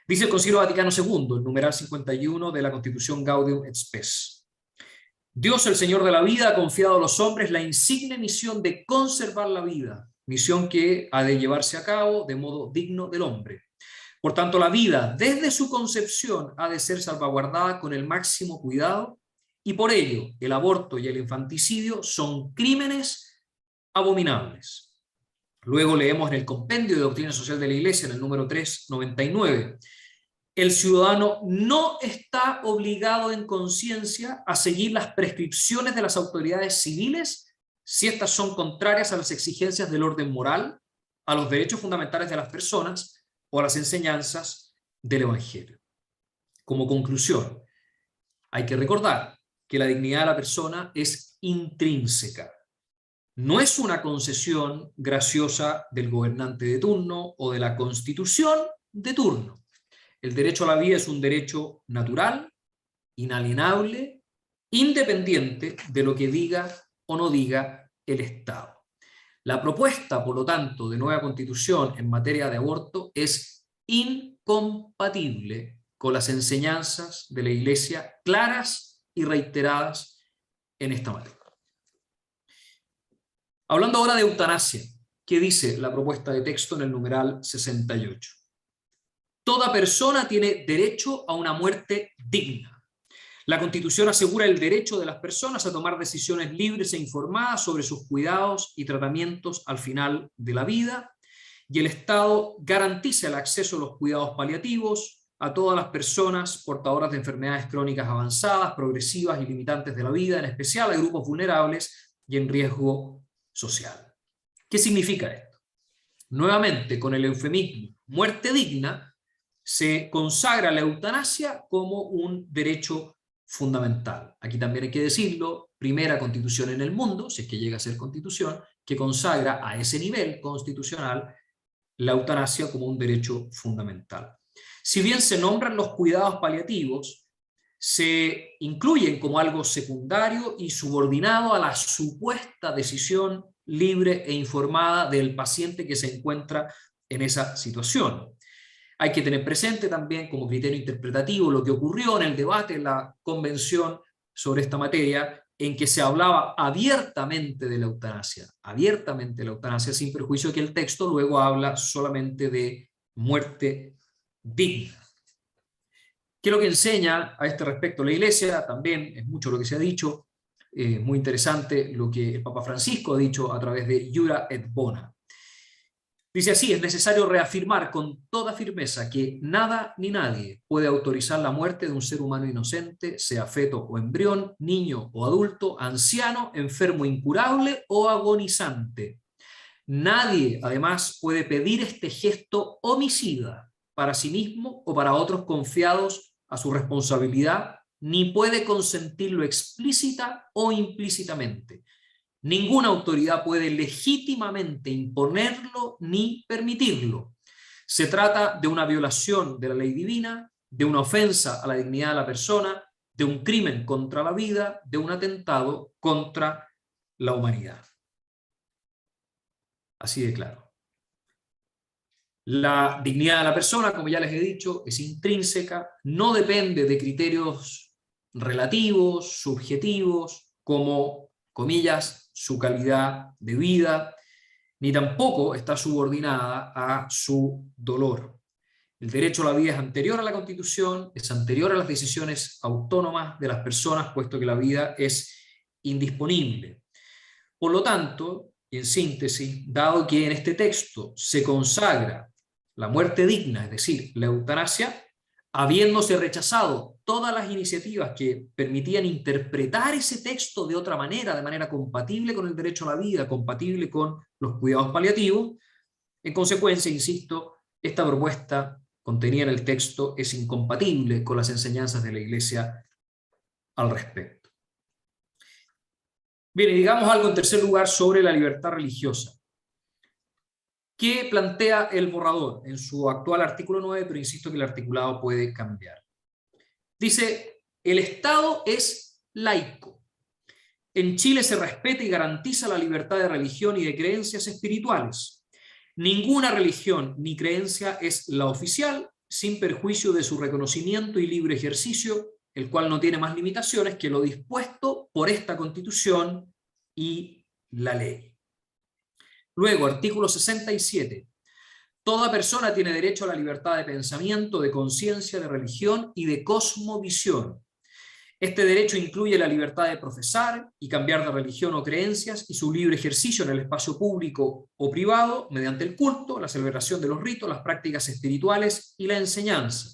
Dice el Concilio Vaticano II, el numeral 51 de la Constitución Gaudium et Spes. Dios, el Señor de la vida, ha confiado a los hombres la insigne misión de conservar la vida, misión que ha de llevarse a cabo de modo digno del hombre. Por tanto, la vida, desde su concepción, ha de ser salvaguardada con el máximo cuidado, y por ello el aborto y el infanticidio son crímenes abominables. Luego leemos en el Compendio de Doctrina Social de la Iglesia, en el número 399, el ciudadano no está obligado en conciencia a seguir las prescripciones de las autoridades civiles si estas son contrarias a las exigencias del orden moral, a los derechos fundamentales de las personas o a las enseñanzas del Evangelio. Como conclusión, hay que recordar que la dignidad de la persona es intrínseca. No es una concesión graciosa del gobernante de turno o de la Constitución de turno. El derecho a la vida es un derecho natural, inalienable, independiente de lo que diga o no diga el Estado. La propuesta, por lo tanto, de nueva Constitución en materia de aborto es incompatible con las enseñanzas de la Iglesia claras y reiteradas en esta materia. Hablando ahora de eutanasia, que dice la propuesta de texto en el numeral 68. Toda persona tiene derecho a una muerte digna. La Constitución asegura el derecho de las personas a tomar decisiones libres e informadas sobre sus cuidados y tratamientos al final de la vida, y el Estado garantiza el acceso a los cuidados paliativos a todas las personas portadoras de enfermedades crónicas avanzadas, progresivas y limitantes de la vida, en especial a grupos vulnerables y en riesgo social. ¿Qué significa esto? Nuevamente, con el eufemismo muerte digna, se consagra la eutanasia como un derecho fundamental. Aquí también hay que decirlo, primera constitución en el mundo, si es que llega a ser constitución, que consagra a ese nivel constitucional la eutanasia como un derecho fundamental. Si bien se nombran los cuidados paliativos, se incluyen como algo secundario y subordinado a la supuesta decisión libre e informada del paciente que se encuentra en esa situación. Hay que tener presente también como criterio interpretativo lo que ocurrió en el debate en la convención sobre esta materia, en que se hablaba abiertamente de la eutanasia, sin perjuicio que el texto luego habla solamente de muerte digna. ¿Qué es lo que enseña a este respecto la Iglesia? También es mucho lo que se ha dicho, muy interesante lo que el Papa Francisco ha dicho a través de Iura et Bona. Dice así: es necesario reafirmar con toda firmeza que nada ni nadie puede autorizar la muerte de un ser humano inocente, sea feto o embrión, niño o adulto, anciano, enfermo incurable o agonizante. Nadie, además, puede pedir este gesto homicida para sí mismo o para otros confiados a su responsabilidad, ni puede consentirlo explícita o implícitamente. Ninguna autoridad puede legítimamente imponerlo ni permitirlo. Se trata de una violación de la ley divina, de una ofensa a la dignidad de la persona, de un crimen contra la vida, de un atentado contra la humanidad. Así de claro. La dignidad de la persona, como ya les he dicho, es intrínseca, no depende de criterios relativos, subjetivos, como, comillas, su calidad de vida, ni tampoco está subordinada a su dolor. El derecho a la vida es anterior a la Constitución, es anterior a las decisiones autónomas de las personas, puesto que la vida es indisponible. Por lo tanto, y en síntesis, dado que en este texto se consagra la muerte digna, es decir, la eutanasia, habiéndose rechazado todas las iniciativas que permitían interpretar ese texto de otra manera, de manera compatible con el derecho a la vida, compatible con los cuidados paliativos, en consecuencia, insisto, esta propuesta contenida en el texto es incompatible con las enseñanzas de la Iglesia al respecto. Bien, y digamos algo en tercer lugar sobre la libertad religiosa. ¿Qué plantea el borrador en su actual artículo 9? Pero insisto que el articulado puede cambiar. Dice: el Estado es laico. En Chile se respeta y garantiza la libertad de religión y de creencias espirituales. Ninguna religión ni creencia es la oficial, sin perjuicio de su reconocimiento y libre ejercicio, el cual no tiene más limitaciones que lo dispuesto por esta Constitución y la ley. Luego, artículo 67. Toda persona tiene derecho a la libertad de pensamiento, de conciencia, de religión y de cosmovisión. Este derecho incluye la libertad de profesar y cambiar de religión o creencias y su libre ejercicio en el espacio público o privado mediante el culto, la celebración de los ritos, las prácticas espirituales y la enseñanza.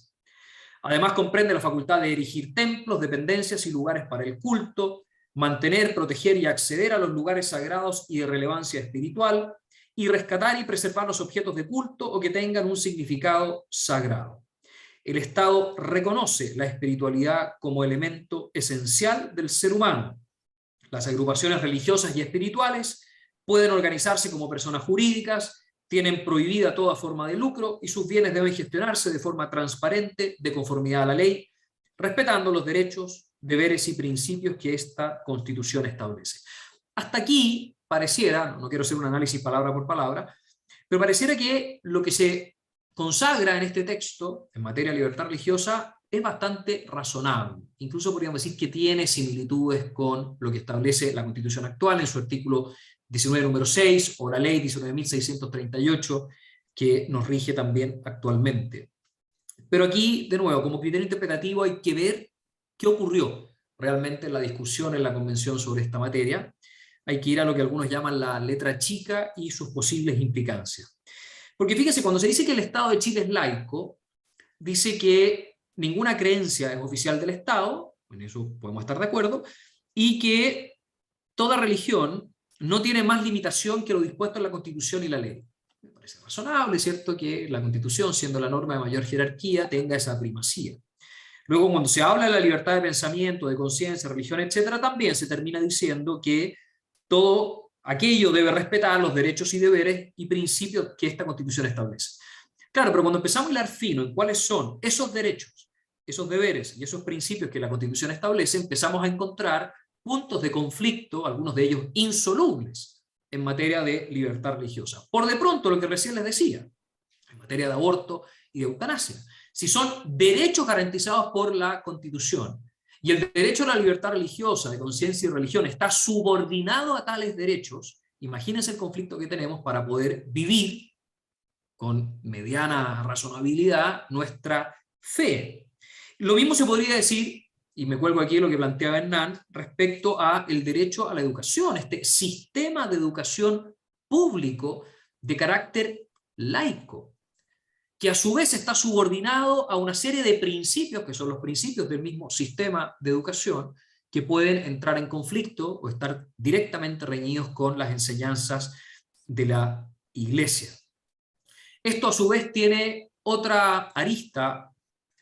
Además, comprende la facultad de erigir templos, dependencias y lugares para el culto, mantener, proteger y acceder a los lugares sagrados y de relevancia espiritual, y rescatar y preservar los objetos de culto o que tengan un significado sagrado. El Estado reconoce la espiritualidad como elemento esencial del ser humano. Las agrupaciones religiosas y espirituales pueden organizarse como personas jurídicas, tienen prohibida toda forma de lucro y sus bienes deben gestionarse de forma transparente, de conformidad a la ley, respetando los derechos, deberes y principios que esta Constitución establece. Hasta aquí pareciera, no quiero hacer un análisis palabra por palabra, pero pareciera que lo que se consagra en este texto, en materia de libertad religiosa, es bastante razonable. Incluso podríamos decir que tiene similitudes con lo que establece la Constitución actual en su artículo 19, número 6, o la ley 19.638, que nos rige también actualmente. Pero aquí, de nuevo, como criterio interpretativo hay que ver qué ocurrió realmente en la discusión en la Convención sobre esta materia. Hay que ir a lo que algunos llaman la letra chica y sus posibles implicancias. Porque fíjese, cuando se dice que el Estado de Chile es laico, dice que ninguna creencia es oficial del Estado, en eso podemos estar de acuerdo, y que toda religión no tiene más limitación que lo dispuesto en la Constitución y la ley. Me parece razonable, ¿cierto?, que la Constitución, siendo la norma de mayor jerarquía, tenga esa primacía. Luego, cuando se habla de la libertad de pensamiento, de conciencia, religión, etc., también se termina diciendo que todo aquello debe respetar los derechos y deberes y principios que esta Constitución establece. Claro, pero cuando empezamos a hilar fino en cuáles son esos derechos, esos deberes y esos principios que la Constitución establece, empezamos a encontrar puntos de conflicto, algunos de ellos insolubles, en materia de libertad religiosa. Por de pronto, lo que recién les decía, en materia de aborto y de eutanasia. Si son derechos garantizados por la Constitución y el derecho a la libertad religiosa, de conciencia y religión, está subordinado a tales derechos, imagínense el conflicto que tenemos para poder vivir con mediana razonabilidad nuestra fe. Lo mismo se podría decir, y me cuelgo aquí lo que planteaba Hernán, respecto a el derecho a la educación, este sistema de educación público de carácter laico, que a su vez está subordinado a una serie de principios, que son los principios del mismo sistema de educación, que pueden entrar en conflicto o estar directamente reñidos con las enseñanzas de la Iglesia. Esto a su vez tiene otra arista,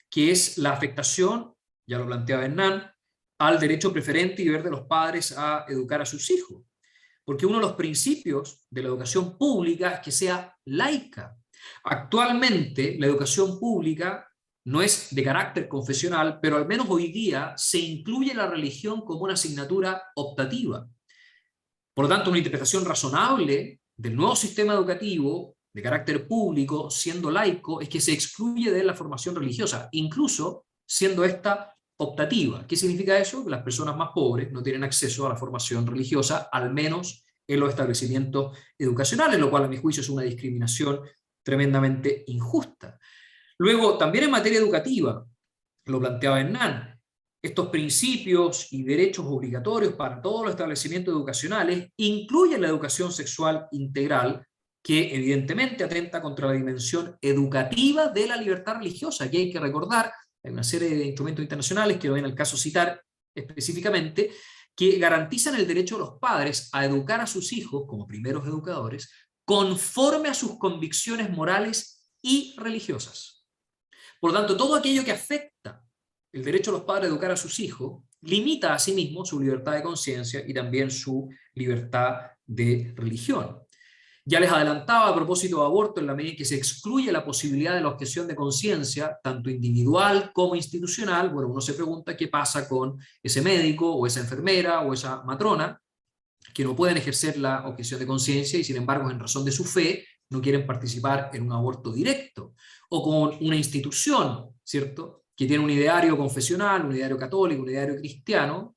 que es la afectación, ya lo planteaba Hernán, al derecho preferente y deber de los padres a educar a sus hijos. Porque uno de los principios de la educación pública es que sea laica. Actualmente la educación pública no es de carácter confesional, pero al menos hoy día se incluye la religión como una asignatura optativa. Por lo tanto, una interpretación razonable del nuevo sistema educativo de carácter público, siendo laico, es que se excluye de la formación religiosa, incluso siendo esta optativa. ¿Qué significa eso? Que las personas más pobres no tienen acceso a la formación religiosa, al menos en los establecimientos educacionales, lo cual a mi juicio es una discriminación tremendamente injusta. Luego, también en materia educativa, lo planteaba Hernán, estos principios y derechos obligatorios para todos los establecimientos educacionales incluyen la educación sexual integral, que evidentemente atenta contra la dimensión educativa de la libertad religiosa. Y hay que recordar, hay una serie de instrumentos internacionales que no viene al caso citar específicamente, que garantizan el derecho de los padres a educar a sus hijos como primeros educadores conforme a sus convicciones morales y religiosas. Por lo tanto, todo aquello que afecta el derecho de los padres a educar a sus hijos limita a sí mismo su libertad de conciencia y también su libertad de religión. Ya les adelantaba a propósito de aborto, en la medida en que se excluye la posibilidad de la objeción de conciencia, tanto individual como institucional, bueno, uno se pregunta qué pasa con ese médico o esa enfermera o esa matrona que no pueden ejercer la objeción de conciencia y sin embargo en razón de su fe no quieren participar en un aborto directo, o con una institución, ¿cierto?, que tiene un ideario confesional, un ideario católico, un ideario cristiano,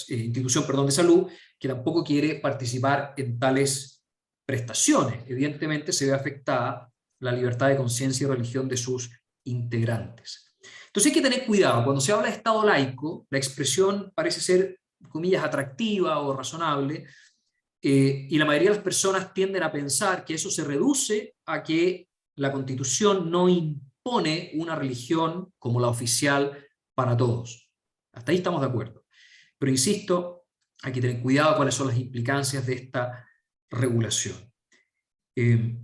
institución, perdón, de salud, que tampoco quiere participar en tales prestaciones. Evidentemente se ve afectada la libertad de conciencia y religión de sus integrantes. Entonces hay que tener cuidado. Cuando se habla de Estado laico, la expresión parece ser, comillas, atractiva o razonable, y la mayoría de las personas tienden a pensar que eso se reduce a que la Constitución no impone una religión como la oficial para todos. Hasta ahí estamos de acuerdo. Pero insisto, hay que tener cuidado cuáles son las implicancias de esta regulación. ¿Qué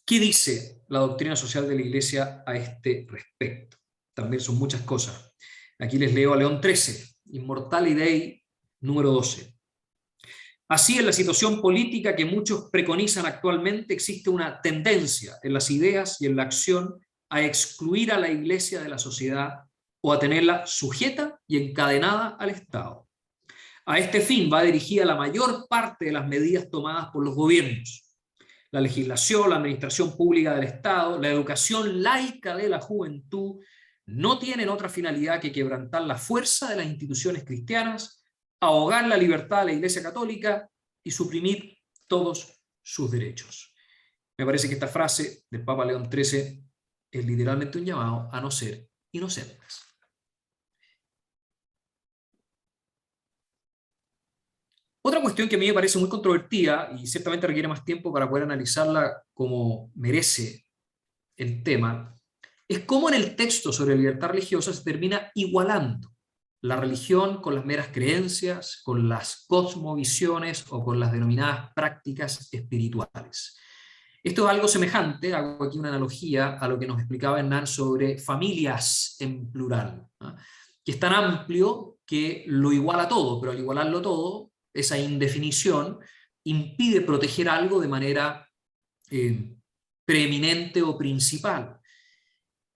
dice la doctrina social de la Iglesia a este respecto? También son muchas cosas. Aquí les leo a León XIII, Immortale Dei, número 12. Así, en la situación política que muchos preconizan actualmente, existe una tendencia en las ideas y en la acción a excluir a la Iglesia de la sociedad o a tenerla sujeta y encadenada al Estado. A este fin va dirigida la mayor parte de las medidas tomadas por los gobiernos. la legislación, la administración pública del Estado, la educación laica de la juventud, no tienen otra finalidad que quebrantar la fuerza de las instituciones cristianas, ahogar la libertad de la Iglesia Católica y suprimir todos sus derechos. Me parece que esta frase del Papa León XIII es literalmente un llamado a no ser inocentes. Otra cuestión que a mí me parece muy controvertida y ciertamente requiere más tiempo para poder analizarla como merece el tema, es cómo en el texto sobre libertad religiosa se termina igualando la religión con las meras creencias, con las cosmovisiones o con las denominadas prácticas espirituales. Esto es algo semejante, hago aquí una analogía a lo que nos explicaba Hernán sobre familias en plural, ¿no? Que es tan amplio que lo iguala todo, pero al igualarlo todo, esa indefinición impide proteger algo de manera preeminente o principal.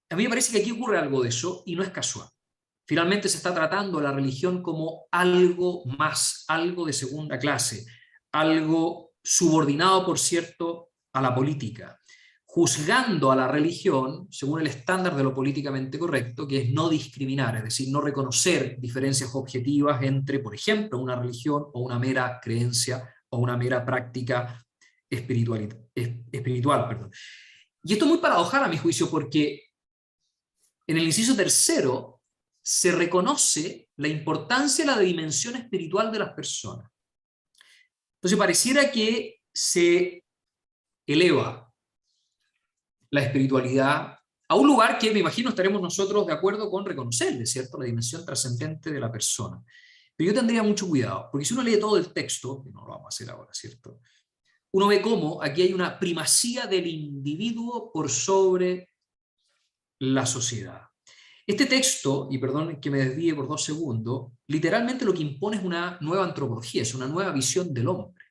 A mí me parece que aquí ocurre algo de eso y no es casual. Finalmente se está tratando la religión como algo más, algo de segunda clase, algo subordinado, por cierto, a la política, juzgando a la religión según el estándar de lo políticamente correcto, que es no discriminar, es decir, no reconocer diferencias objetivas entre, por ejemplo, una religión o una mera creencia o una mera práctica espiritual. Y esto es muy paradojal a mi juicio, porque en el inciso tercero se reconoce la importancia de la dimensión espiritual de las personas. Entonces pareciera que se eleva la espiritualidad a un lugar que me imagino estaremos nosotros de acuerdo con reconocerle, ¿cierto? La dimensión trascendente de la persona. Pero yo tendría mucho cuidado, porque si uno lee todo el texto, que no lo vamos a hacer ahora, ¿cierto? Uno ve cómo aquí hay una primacía del individuo por sobre la sociedad. Este texto, y perdón que me desvíe por 2 segundos, literalmente lo que impone es una nueva antropología, es una nueva visión del hombre,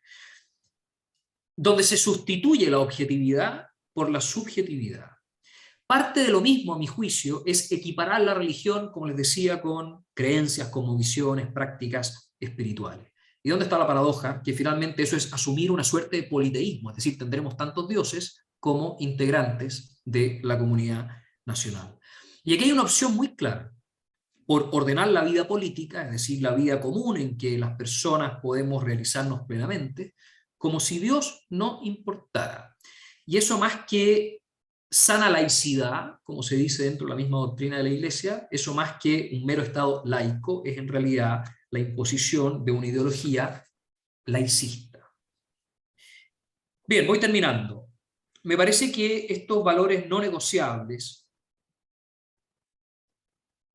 donde se sustituye la objetividad por la subjetividad. Parte de lo mismo, a mi juicio, es equiparar la religión, como les decía, con creencias, con visiones, prácticas espirituales. ¿Y dónde está la paradoja? Que finalmente eso es asumir una suerte de politeísmo, es decir, tendremos tantos dioses como integrantes de la comunidad nacional. Y aquí hay una opción muy clara, por ordenar la vida política, es decir, la vida común en que las personas podemos realizarnos plenamente, como si Dios no importara. Y eso, más que sana laicidad, como se dice dentro de la misma doctrina de la Iglesia, eso más que un mero estado laico, es en realidad la imposición de una ideología laicista. Bien, voy terminando. Me parece que estos valores no negociables,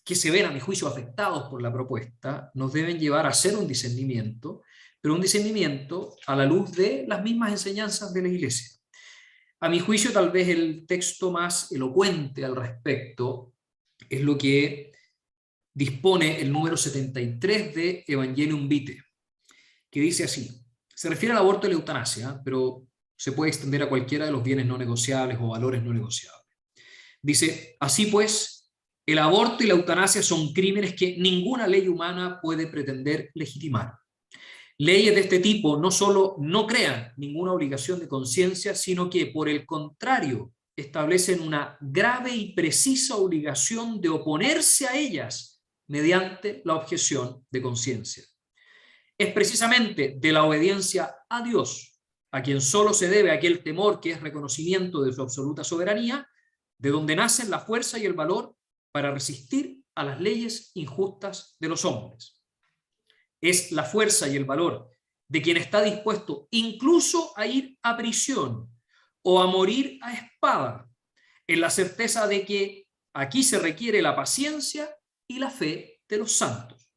que se ven a mi juicio afectados por la propuesta, nos deben llevar a hacer un discernimiento, pero un discernimiento a la luz de las mismas enseñanzas de la Iglesia. A mi juicio, tal vez el texto más elocuente al respecto es lo que dispone el número 73 de Evangelium Vitae, que dice así: se refiere al aborto y la eutanasia, pero se puede extender a cualquiera de los bienes no negociables o valores no negociables. Dice, así pues, el aborto y la eutanasia son crímenes que ninguna ley humana puede pretender legitimar. Leyes de este tipo no solo no crean ninguna obligación de conciencia, sino que, por el contrario, establecen una grave y precisa obligación de oponerse a ellas mediante la objeción de conciencia. Es precisamente de la obediencia a Dios, a quien solo se debe aquel temor que es reconocimiento de su absoluta soberanía, de donde nacen la fuerza y el valor para resistir a las leyes injustas de los hombres. Es la fuerza y el valor de quien está dispuesto incluso a ir a prisión o a morir a espada, en la certeza de que aquí se requiere la paciencia y la fe de los santos.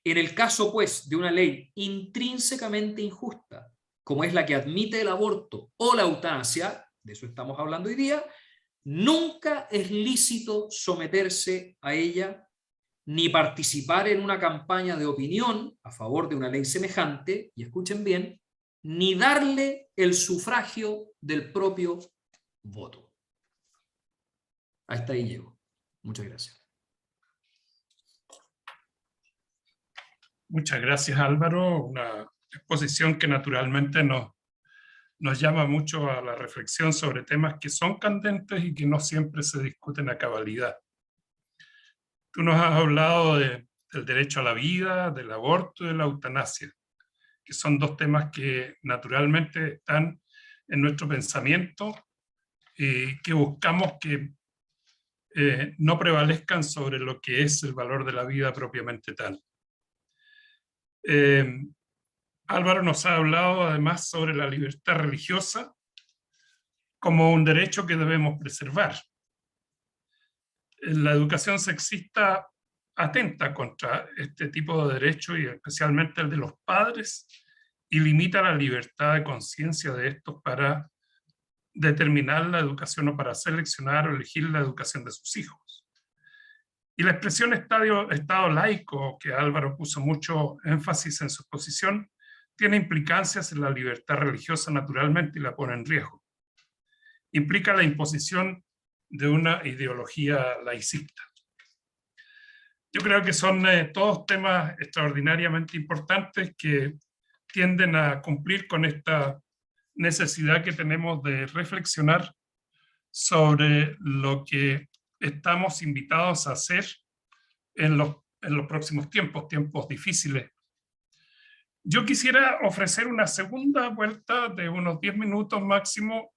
En el caso, pues, de una ley intrínsecamente injusta, como es la que admite el aborto o la eutanasia, de eso estamos hablando hoy día, nunca es lícito someterse a ella ni participar en una campaña de opinión a favor de una ley semejante, y escuchen bien, ni darle el sufragio del propio voto. Hasta ahí llego. Muchas gracias. Muchas gracias, Álvaro. Una exposición que naturalmente nos nos llama mucho a la reflexión sobre temas que son candentes y que no siempre se discuten a cabalidad. Tú nos has hablado del derecho a la vida, del aborto y de la eutanasia, que son dos temas que naturalmente están en nuestro pensamiento y que buscamos que no prevalezcan sobre lo que es el valor de la vida propiamente tal. Álvaro nos ha hablado además sobre la libertad religiosa como un derecho que debemos preservar. La educación sexista atenta contra este tipo de derechos y especialmente el de los padres y limita la libertad de conciencia de estos para determinar la educación o para seleccionar o elegir la educación de sus hijos. Y la expresión Estado laico, que Álvaro puso mucho énfasis en su exposición, tiene implicancias en la libertad religiosa naturalmente y la pone en riesgo. Implica la imposición de una ideología laicista. Yo creo que son todos temas extraordinariamente importantes que tienden a cumplir con esta necesidad que tenemos de reflexionar sobre lo que estamos invitados a hacer en los próximos tiempos difíciles. Yo quisiera ofrecer una segunda vuelta de unos 10 minutos máximo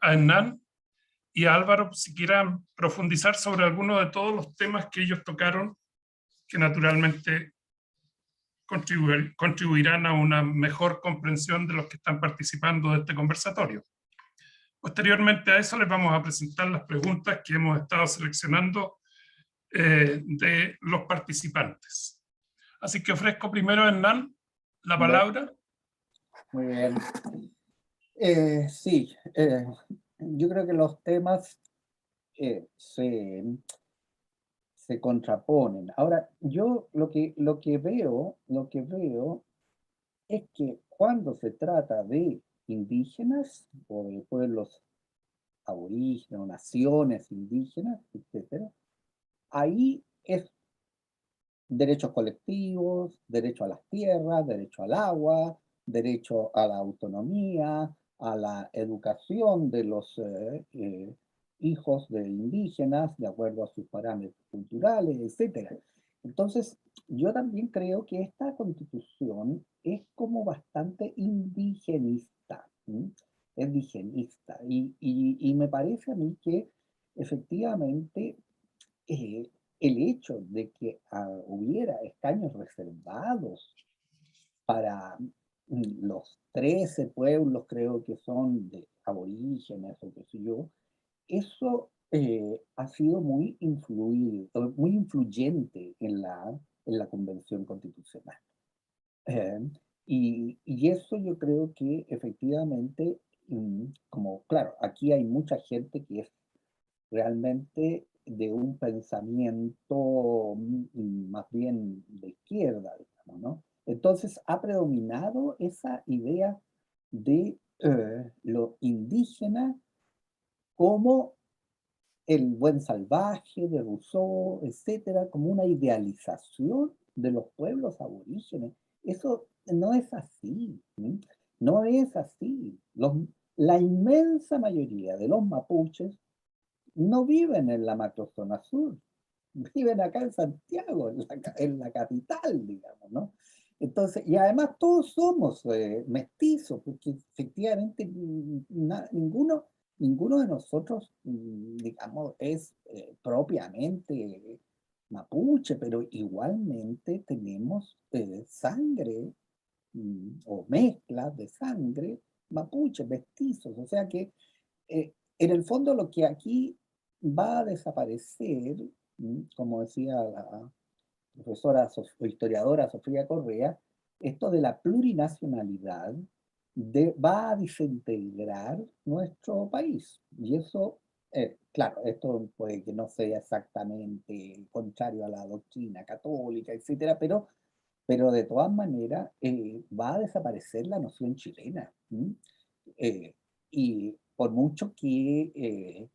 a Hernán y a Álvaro, si quieran profundizar sobre alguno de todos los temas que ellos tocaron, que naturalmente contribuirán a una mejor comprensión de los que están participando de este conversatorio. Posteriormente a eso les vamos a presentar las preguntas que hemos estado seleccionando de los participantes. Así que ofrezco primero a Hernán la palabra. Muy bien. Sí, yo creo que los temas se contraponen. Ahora, yo lo que veo es que cuando se trata de indígenas o de pueblos aborígenes o naciones indígenas, etcétera, ahí es derechos colectivos, derecho a las tierras, derecho al agua, derecho a la autonomía, a la educación de los hijos de indígenas, de acuerdo a sus parámetros culturales, etc. Entonces, yo también creo que esta constitución es como bastante indigenista, ¿sí? Es indigenista, y me parece a mí que efectivamente el hecho de que hubiera escaños reservados para los 13 pueblos, creo que son de aborígenes o qué sé yo, eso ha sido muy influyente en la Convención Constitucional. Eh, y eso yo creo que efectivamente, como claro, aquí hay mucha gente que es realmente de un pensamiento más bien de izquierda, digamos, ¿no? Entonces ha predominado esa idea de lo indígena como el buen salvaje de Rousseau, etcétera, como una idealización de los pueblos aborígenes. Eso no es así, ¿sí? No es así. La inmensa mayoría de los mapuches no viven en la macrozona sur, viven acá en Santiago, en la capital, digamos, ¿no? Entonces, y además todos somos mestizos, porque efectivamente ninguno de nosotros, digamos, es propiamente mapuche, pero igualmente tenemos sangre o mezclas de sangre mapuche, mestizos, o sea que en el fondo lo que aquí va a desaparecer, como decía la profesora o historiadora Sofía Correa, esto de la plurinacionalidad va a desintegrar nuestro país. Y eso, claro, esto puede que no sea exactamente contrario a la doctrina católica, etcétera, pero de todas maneras va a desaparecer la noción chilena. Y por mucho que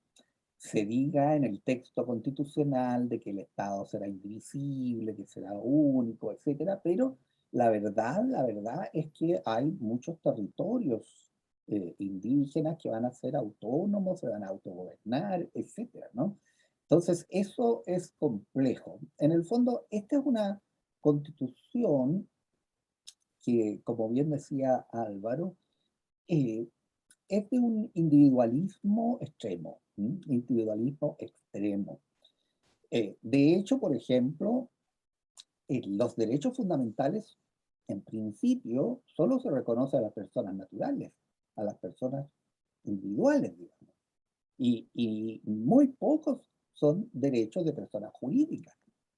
se diga en el texto constitucional de que el Estado será indivisible, que será único, etcétera, pero la verdad es que hay muchos territorios indígenas que van a ser autónomos, se van a autogobernar, etcétera, ¿no? Entonces, eso es complejo. En el fondo, esta es una constitución que, como bien decía Álvaro, es de un individualismo extremo, individualismo extremo. De hecho, por ejemplo, los derechos fundamentales, en principio, solo se reconoce a las personas naturales, a las personas individuales, digamos. Y muy pocos son derechos de personas jurídicas,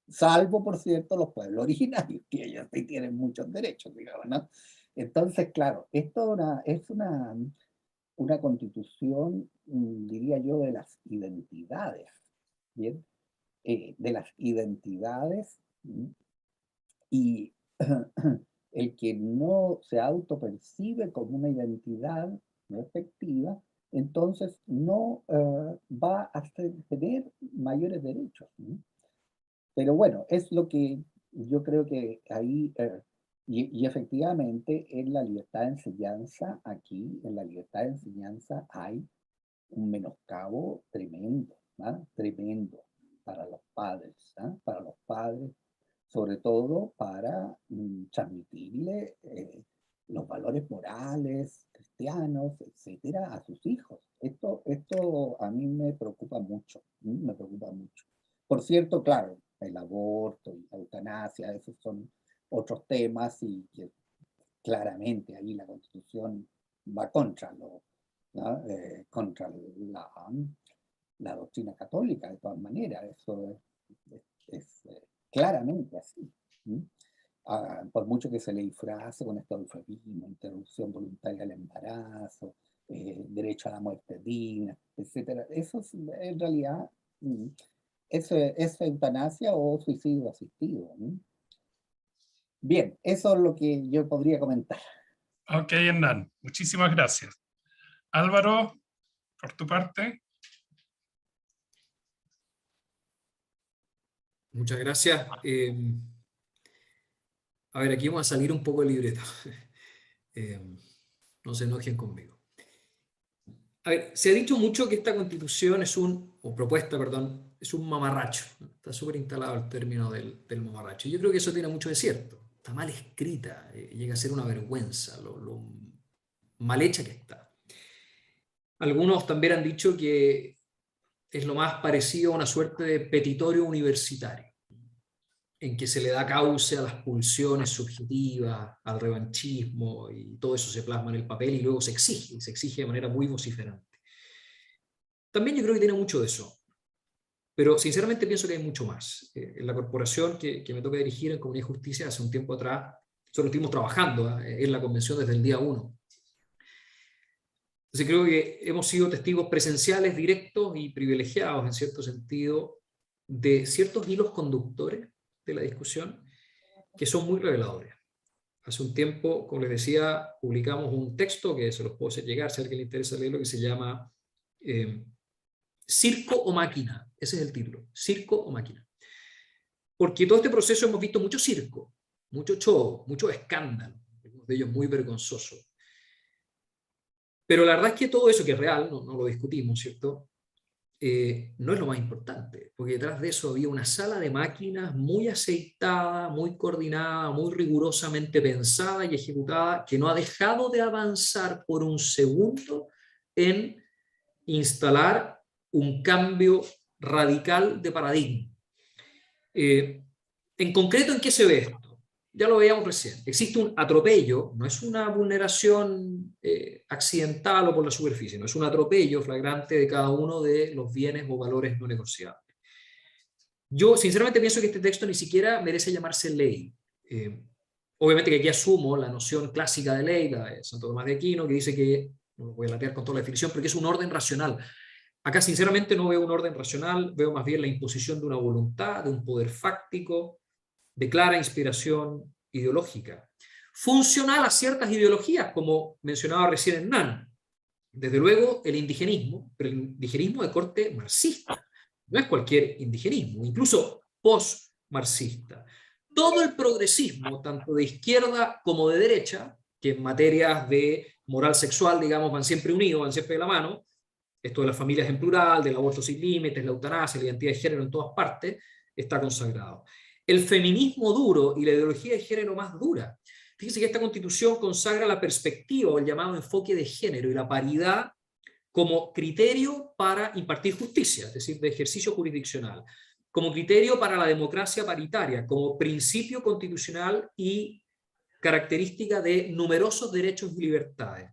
salvo, por cierto, los pueblos originarios, que ellos sí tienen muchos derechos, digamos, ¿no? Entonces, claro, esto es una constitución, diría yo, de las identidades, ¿bien? De las identidades, y el que no se autopercibe como una identidad no efectiva, entonces no va a tener mayores derechos, ¿no? Pero bueno, es lo que yo creo que ahí, y efectivamente en la libertad de enseñanza, aquí en la libertad de enseñanza hay un menoscabo tremendo, ¿no? Tremendo para los padres, ¿no? Para los padres, sobre todo para transmitirle los valores morales, cristianos, etcétera, a sus hijos. Esto a mí me preocupa mucho, me preocupa mucho. Por cierto, claro, el aborto y la eutanasia, esos son otros temas y que claramente ahí la Constitución va contra ¿no? Contra la doctrina católica, de todas maneras, eso es claramente así. Por mucho que se le disfrace con este eufemismo, interrupción voluntaria del embarazo, derecho a la muerte digna, etcétera, eso es, en realidad es eutanasia o suicidio asistido. Bien, eso es lo que yo podría comentar. Ok, Hernán, muchísimas gracias. Álvaro, por tu parte. Muchas gracias. A ver, aquí vamos a salir un poco del libreto. No se enojen conmigo. A ver, se ha dicho mucho que esta constitución es o propuesta, perdón, es un mamarracho. Está súper instalado el término del mamarracho. Yo creo que eso tiene mucho de cierto. Está mal escrita, llega a ser una vergüenza lo mal hecha que está. Algunos también han dicho que es lo más parecido a una suerte de petitorio universitario, en que se le da cauce a las pulsiones subjetivas, al revanchismo, y todo eso se plasma en el papel y luego se exige de manera muy vociferante. También yo creo que tiene mucho de eso, pero sinceramente pienso que hay mucho más. En la corporación que me toca dirigir en Comunidad y Justicia, hace un tiempo atrás, solo estuvimos trabajando en la convención desde el día 1. Entonces creo que hemos sido testigos presenciales, directos y privilegiados, en cierto sentido, de ciertos hilos conductores de la discusión que son muy reveladores. Hace un tiempo, como les decía, publicamos un texto que se los puedo hacer llegar, si a alguien le interesa leerlo, que se llama Circo o Máquina. Ese es el título, Circo o Máquina. Porque todo este proceso hemos visto mucho circo, mucho show, mucho escándalo, algunos de ellos muy vergonzosos. Pero la verdad es que todo eso, que es real, no lo discutimos, ¿cierto? No es lo más importante, porque detrás de eso había una sala de máquinas muy aceitada, muy coordinada, muy rigurosamente pensada y ejecutada, que no ha dejado de avanzar por un segundo en instalar un cambio radical de paradigma. En concreto, ¿en qué se ve esto? Ya lo veíamos recién. Existe un atropello, no es una vulneración accidental o por la superficie, no es un atropello flagrante de cada uno de los bienes o valores no negociables. Yo sinceramente pienso que este texto ni siquiera merece llamarse ley. Obviamente que aquí asumo la noción clásica de ley, la de Santo Tomás de Aquino, que dice que, no lo voy a latear con toda la definición, porque es un orden racional. Acá sinceramente no veo un orden racional, veo más bien la imposición de una voluntad, de un poder fáctico, de clara inspiración ideológica, funcional a ciertas ideologías, como mencionaba recién Hernán. Desde luego el indigenismo, pero el indigenismo de corte marxista, no es cualquier indigenismo, incluso post-marxista. Todo el progresismo, tanto de izquierda como de derecha, que en materias de moral sexual, digamos, van siempre unidos, van siempre de la mano. Esto de las familias en plural, del aborto sin límites, la eutanasia, la identidad de género en todas partes, está consagrado. El feminismo duro y la ideología de género más dura. Fíjense que esta Constitución consagra la perspectiva o el llamado enfoque de género y la paridad como criterio para impartir justicia, es decir, de ejercicio jurisdiccional, como criterio para la democracia paritaria, como principio constitucional y característica de numerosos derechos y libertades.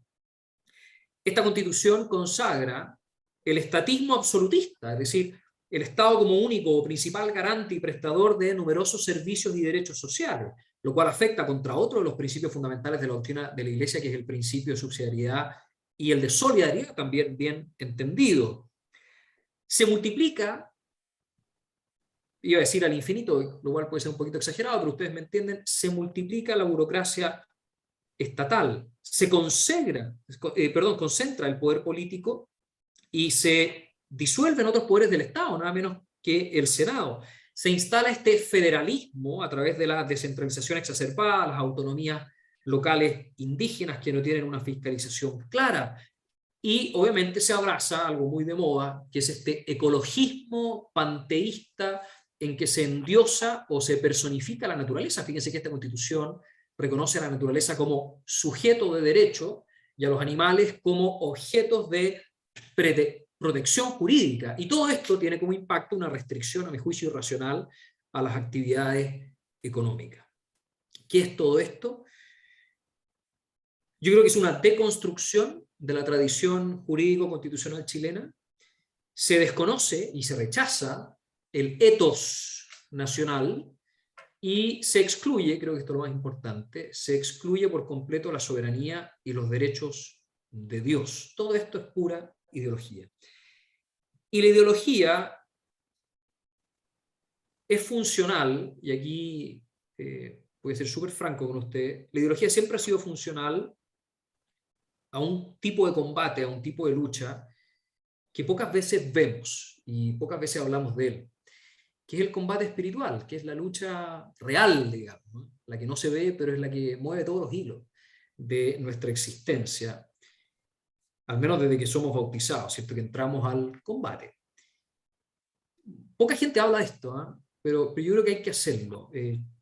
Esta Constitución consagra el estatismo absolutista, es decir, el Estado como único o principal garante y prestador de numerosos servicios y derechos sociales, lo cual afecta contra otro de los principios fundamentales de la doctrina de la Iglesia, que es el principio de subsidiariedad y el de solidaridad, también bien entendido. Se multiplica, iba a decir al infinito, lo cual puede ser un poquito exagerado, pero ustedes me entienden, se multiplica la burocracia estatal, se concentra el poder político y se disuelven otros poderes del Estado, nada menos que el Senado. Se instala este federalismo a través de la descentralización exacerbada, las autonomías locales indígenas que no tienen una fiscalización clara, y obviamente se abraza algo muy de moda, que es este ecologismo panteísta en que se endiosa o se personifica la naturaleza. Fíjense que esta Constitución reconoce a la naturaleza como sujeto de derecho y a los animales como objetos de protección jurídica. Y todo esto tiene como impacto una restricción, a mi juicio, irracional a las actividades económicas. ¿Qué es todo esto? Yo creo que es una deconstrucción de la tradición jurídico-constitucional chilena. Se desconoce y se rechaza el ethos nacional y se excluye, creo que esto es lo más importante, se excluye por completo la soberanía y los derechos de Dios. Todo esto es pura ideología. Y la ideología es funcional, y aquí voy a ser súper franco con usted, la ideología siempre ha sido funcional a un tipo de combate, a un tipo de lucha que pocas veces vemos y pocas veces hablamos de él, que es el combate espiritual, que es la lucha real, digamos, ¿no? La que no se ve, pero es la que mueve todos los hilos de nuestra existencia, al menos desde que somos bautizados, ¿cierto? Que entramos al combate. Poca gente habla de esto, ¿eh? Pero yo creo que hay que hacerlo.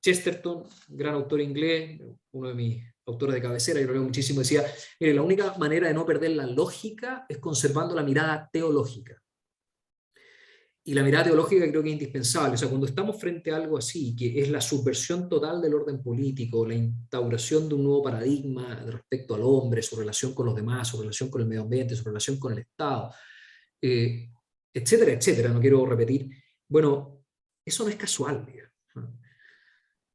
Chesterton, gran autor inglés, uno de mis autores de cabecera, yo lo leo muchísimo, decía, mire, la única manera de no perder la lógica es conservando la mirada teológica. Y la mirada teológica creo que es indispensable. O sea, cuando estamos frente a algo así, que es la subversión total del orden político, la instauración de un nuevo paradigma respecto al hombre, su relación con los demás, su relación con el medio ambiente, su relación con el Estado, etcétera, etcétera, no quiero repetir. Bueno, eso no es casual, digamos.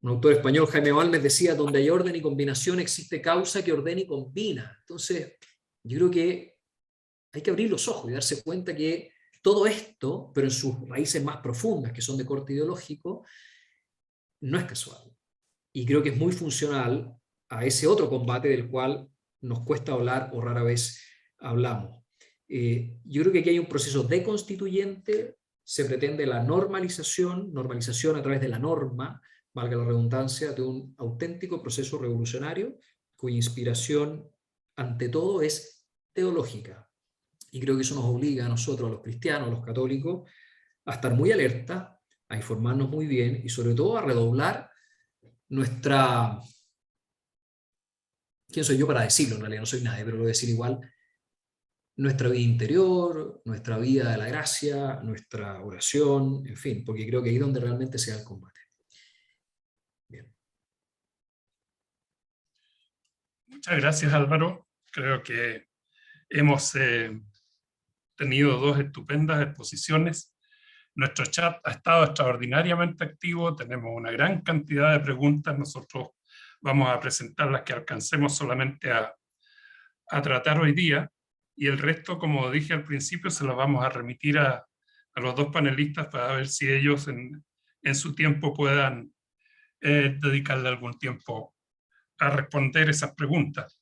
Un autor español, Jaime Balmes, decía, donde hay orden y combinación existe causa que ordena y combina. Entonces, yo creo que hay que abrir los ojos y darse cuenta que todo esto, pero en sus raíces más profundas, que son de corte ideológico, no es casual. Y creo que es muy funcional a ese otro combate del cual nos cuesta hablar o rara vez hablamos. Yo creo que aquí hay un proceso deconstituyente, se pretende la normalización a través de la norma, valga la redundancia, de un auténtico proceso revolucionario cuya inspiración ante todo es teológica. Y creo que eso nos obliga a nosotros, a los cristianos, a los católicos, a estar muy alerta, a informarnos muy bien y sobre todo a redoblar nuestra... ¿Quién soy yo para decirlo? En realidad no soy nadie, pero lo voy a decir igual. Nuestra vida interior, nuestra vida de la gracia, nuestra oración, en fin, porque creo que ahí es donde realmente se da el combate. Bien. Muchas gracias, Álvaro. Creo que hemos tenido dos estupendas exposiciones. Nuestro chat ha estado extraordinariamente activo, tenemos una gran cantidad de preguntas, nosotros vamos a presentar las que alcancemos solamente a tratar hoy día, y el resto, como dije al principio, se los vamos a remitir a los dos panelistas para ver si ellos en su tiempo puedan dedicarle algún tiempo a responder esas preguntas.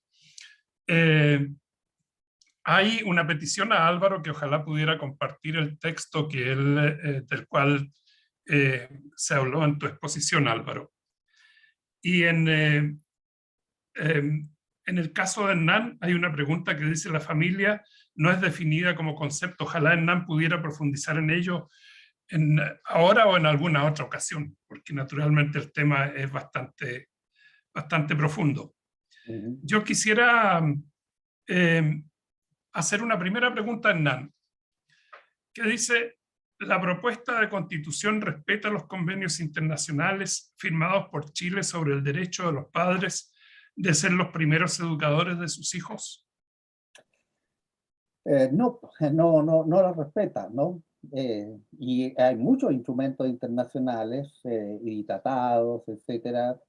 Hay una petición a Álvaro que ojalá pudiera compartir el texto que del cual se habló en tu exposición, Álvaro. Y en En el caso de Hernán, hay una pregunta que dice: la familia no es definida como concepto. Ojalá Hernán pudiera profundizar en ello ahora o en alguna otra ocasión, porque naturalmente el tema es bastante profundo. Yo quisiera hacer una primera pregunta a Hernán, que dice: ¿la propuesta de constitución respeta los convenios internacionales firmados por Chile sobre el derecho de los padres de ser los primeros educadores de sus hijos? No lo respeta, ¿no? Y hay muchos instrumentos internacionales y tratados, etcétera,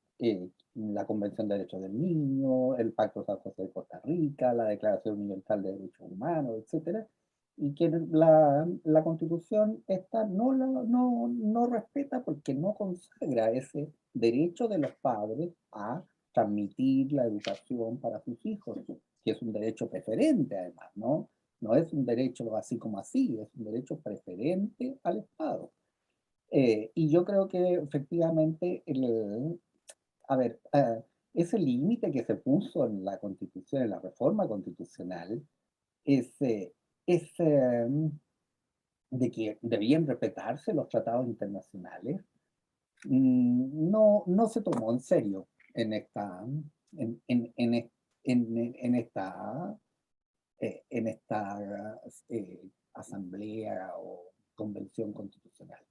la Convención de Derechos del Niño, el Pacto de San José de Costa Rica, la Declaración Universal de Derechos Humanos, etcétera, y que la Constitución esta no respeta porque no consagra ese derecho de los padres a transmitir la educación para sus hijos, que es un derecho preferente además, ¿no? No es un derecho así como así, es un derecho preferente al Estado. Y yo creo que efectivamente, ese límite que se puso en la Constitución, en la reforma constitucional, es, de que debían respetarse los tratados internacionales, no se tomó en serio en esta, en esta asamblea o convención constitucional.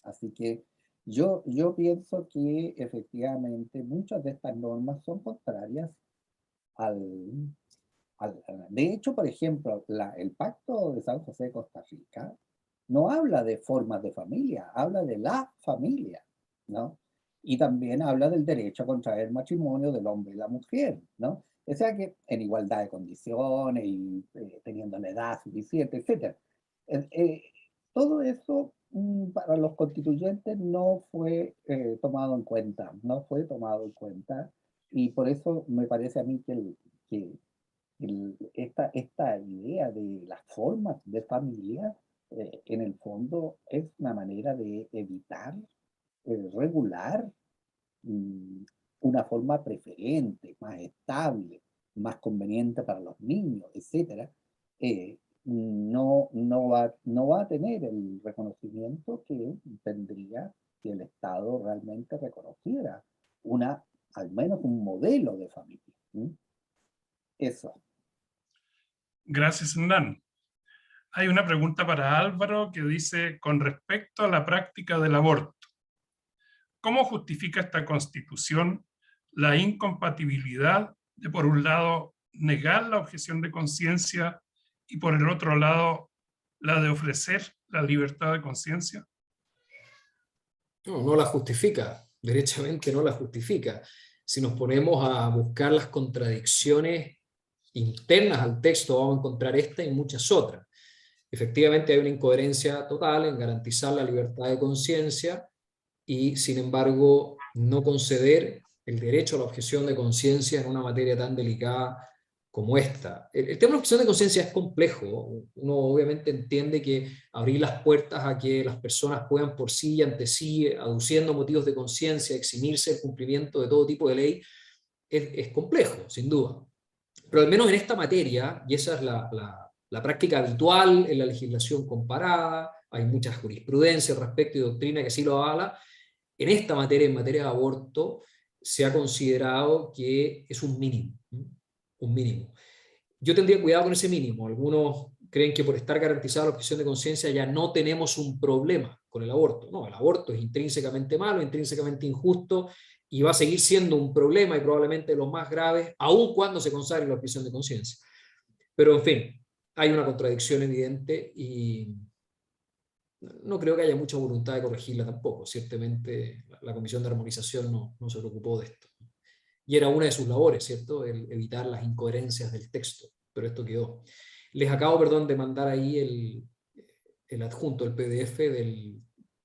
Así que yo pienso que efectivamente muchas de estas normas son contrarias al... de hecho, por ejemplo, el Pacto de San José de Costa Rica no habla de formas de familia, habla de la familia, ¿no? Y también habla del derecho a contraer matrimonio del hombre y la mujer, ¿no? O sea que en igualdad de condiciones y teniendo la edad suficiente, etc. Todo eso para los constituyentes no fue tomado en cuenta, no fue tomado en cuenta, y por eso me parece a mí que esta idea de las formas de familia, en el fondo, es una manera de evitar regular una forma preferente, más estable, más conveniente para los niños, etcétera, no va a tener el reconocimiento que tendría si el Estado realmente reconociera al menos un modelo de familia. Eso. Gracias, Hernán. Hay una pregunta para Álvaro que dice: con respecto a la práctica del aborto, ¿cómo justifica esta Constitución la incompatibilidad de, por un lado, negar la objeción de conciencia y, por el otro lado, la de ofrecer la libertad de conciencia? No la justifica, derechamente no la justifica. Si nos ponemos a buscar las contradicciones internas al texto, vamos a encontrar esta y muchas otras. Efectivamente hay una incoherencia total en garantizar la libertad de conciencia y, sin embargo, no conceder el derecho a la objeción de conciencia en una materia tan delicada como esta. El tema de la objeción de conciencia es complejo. Uno obviamente entiende que abrir las puertas a que las personas puedan por sí y ante sí, aduciendo motivos de conciencia, eximirse del cumplimiento de todo tipo de ley, es complejo, sin duda. Pero al menos en esta materia, y esa es la práctica habitual en la legislación comparada, hay mucha jurisprudencia al respecto y doctrina que sí lo avala, en esta materia, en materia de aborto, se ha considerado que es un mínimo. Un mínimo. Yo tendría cuidado con ese mínimo. Algunos creen que por estar garantizada la objeción de conciencia ya no tenemos un problema con el aborto. No, el aborto es intrínsecamente malo, intrínsecamente injusto y va a seguir siendo un problema y probablemente los más graves, aun cuando se consagre la objeción de conciencia. Pero en fin, hay una contradicción evidente y no creo que haya mucha voluntad de corregirla tampoco. Ciertamente la Comisión de Armonización no se preocupó de esto. Y era una de sus labores, ¿cierto? El evitar las incoherencias del texto, pero esto quedó. Les acabo, perdón, de mandar ahí el adjunto, el PDF del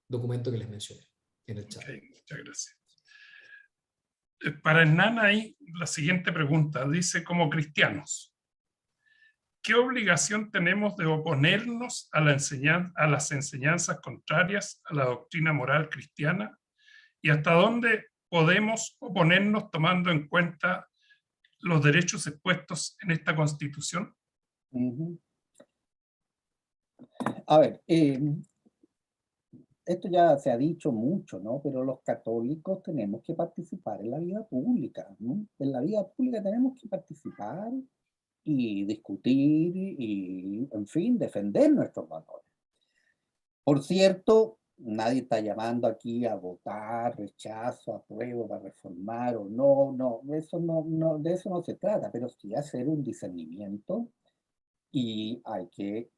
documento que les mencioné en el chat. Okay, muchas gracias. Para Hernán, ahí la siguiente pregunta dice: como cristianos, ¿qué obligación tenemos de oponernos a las enseñanzas contrarias a la doctrina moral cristiana? ¿Y hasta dónde podemos oponernos tomando en cuenta los derechos expuestos en esta Constitución? Ujú. A ver, esto ya se ha dicho mucho, ¿no? Pero los católicos tenemos que participar en la vida pública, ¿no? En la vida pública tenemos que participar y discutir y, en fin, defender nuestros valores. Por cierto, nadie está llamando aquí a votar, rechazo, apruebo, para reformar o no, no, eso no, de eso no se trata, pero sí hacer un discernimiento y hay que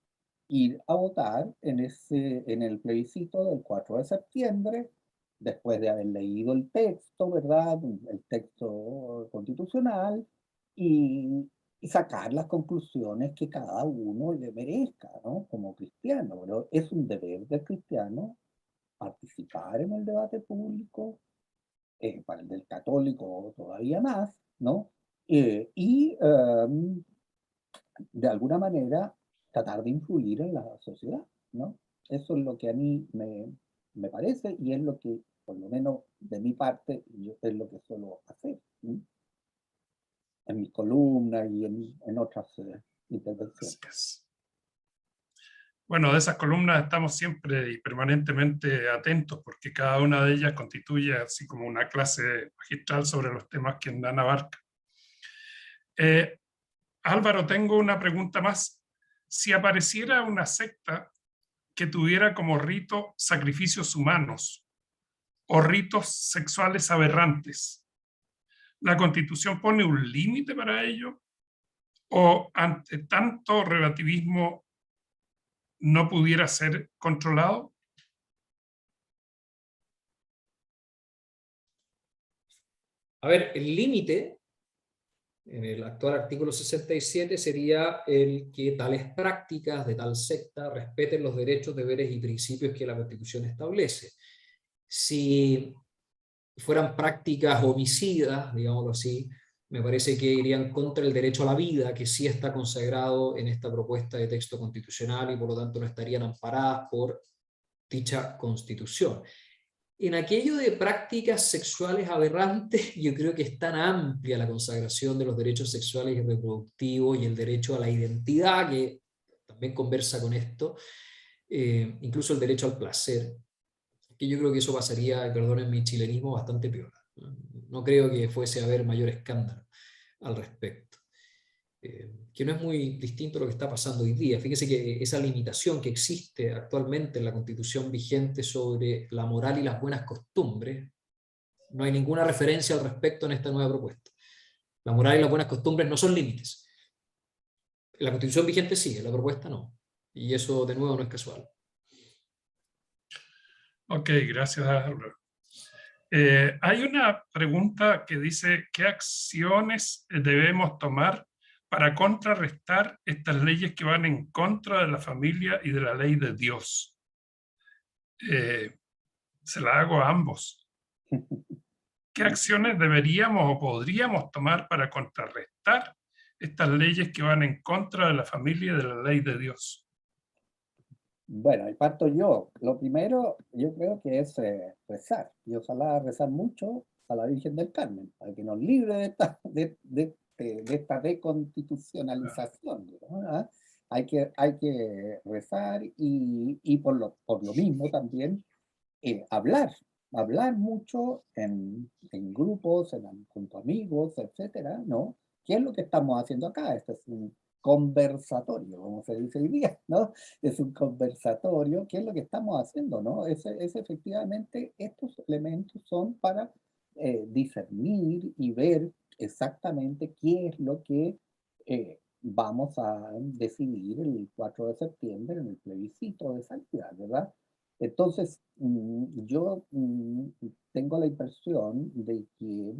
ir a votar en el plebiscito del 4 de septiembre, después de haber leído el texto, ¿verdad? El texto constitucional y, y sacar las conclusiones que cada uno le merezca, ¿no? Como cristiano. Pero es un deber del cristiano participar en el debate público, para el del católico todavía más, ¿no? Y de alguna manera tratar de influir en la sociedad, ¿no? Eso es lo que a mí me parece y es lo que, por lo menos de mi parte, es lo que suelo hacer, ¿sí? En mis columnas y en otras intervenciones. Así es. Bueno, de esas columnas estamos siempre y permanentemente atentos porque cada una de ellas constituye así como una clase magistral sobre los temas que Dan abarca. Álvaro, tengo una pregunta más. Si apareciera una secta que tuviera como rito sacrificios humanos o ritos sexuales aberrantes, ¿la Constitución pone un límite para ello? ¿O ante tanto relativismo no pudiera ser controlado? A ver, el límite en el actual artículo 67 sería el que tales prácticas de tal secta respeten los derechos, deberes y principios que la Constitución establece. Si fueran prácticas homicidas, digámoslo así, me parece que irían contra el derecho a la vida, que sí está consagrado en esta propuesta de texto constitucional y por lo tanto no estarían amparadas por dicha Constitución. En aquello de prácticas sexuales aberrantes, yo creo que es tan amplia la consagración de los derechos sexuales y reproductivos y el derecho a la identidad, que también conversa con esto, incluso el derecho al placer, que yo creo que eso pasaría, perdonen mi chilenismo, bastante peor. No creo que fuese a haber mayor escándalo al respecto. Que no es muy distinto a lo que está pasando hoy día. Fíjese que esa limitación que existe actualmente en la Constitución vigente sobre la moral y las buenas costumbres, no hay ninguna referencia al respecto en esta nueva propuesta. La moral y las buenas costumbres no son límites. En la Constitución vigente sí, en la propuesta no. Y eso de nuevo no es casual. Ok, gracias, Álvaro. Hay una pregunta que dice, ¿qué acciones debemos tomar para contrarrestar estas leyes que van en contra de la familia y de la ley de Dios? Se la hago a ambos. ¿Qué acciones deberíamos o podríamos tomar para contrarrestar estas leyes que van en contra de la familia y de la ley de Dios? Bueno, ahí parto yo. Lo primero, yo creo que es rezar. Y ojalá rezar mucho a la Virgen del Carmen, para que nos libre de esta reconstitucionalización, ¿no? ¿Ah? Hay que rezar y por lo mismo también hablar mucho en grupos, junto a amigos, etcétera, ¿no? ¿Qué es lo que estamos haciendo acá? Este es un conversatorio, como se dice hoy día, ¿no? Es un conversatorio. ¿Qué es lo que estamos haciendo, no? Es efectivamente, estos elementos son para discernir y ver exactamente qué es lo que vamos a decidir el 4 de septiembre en el plebiscito de salida, ¿verdad? Entonces, yo tengo la impresión de que,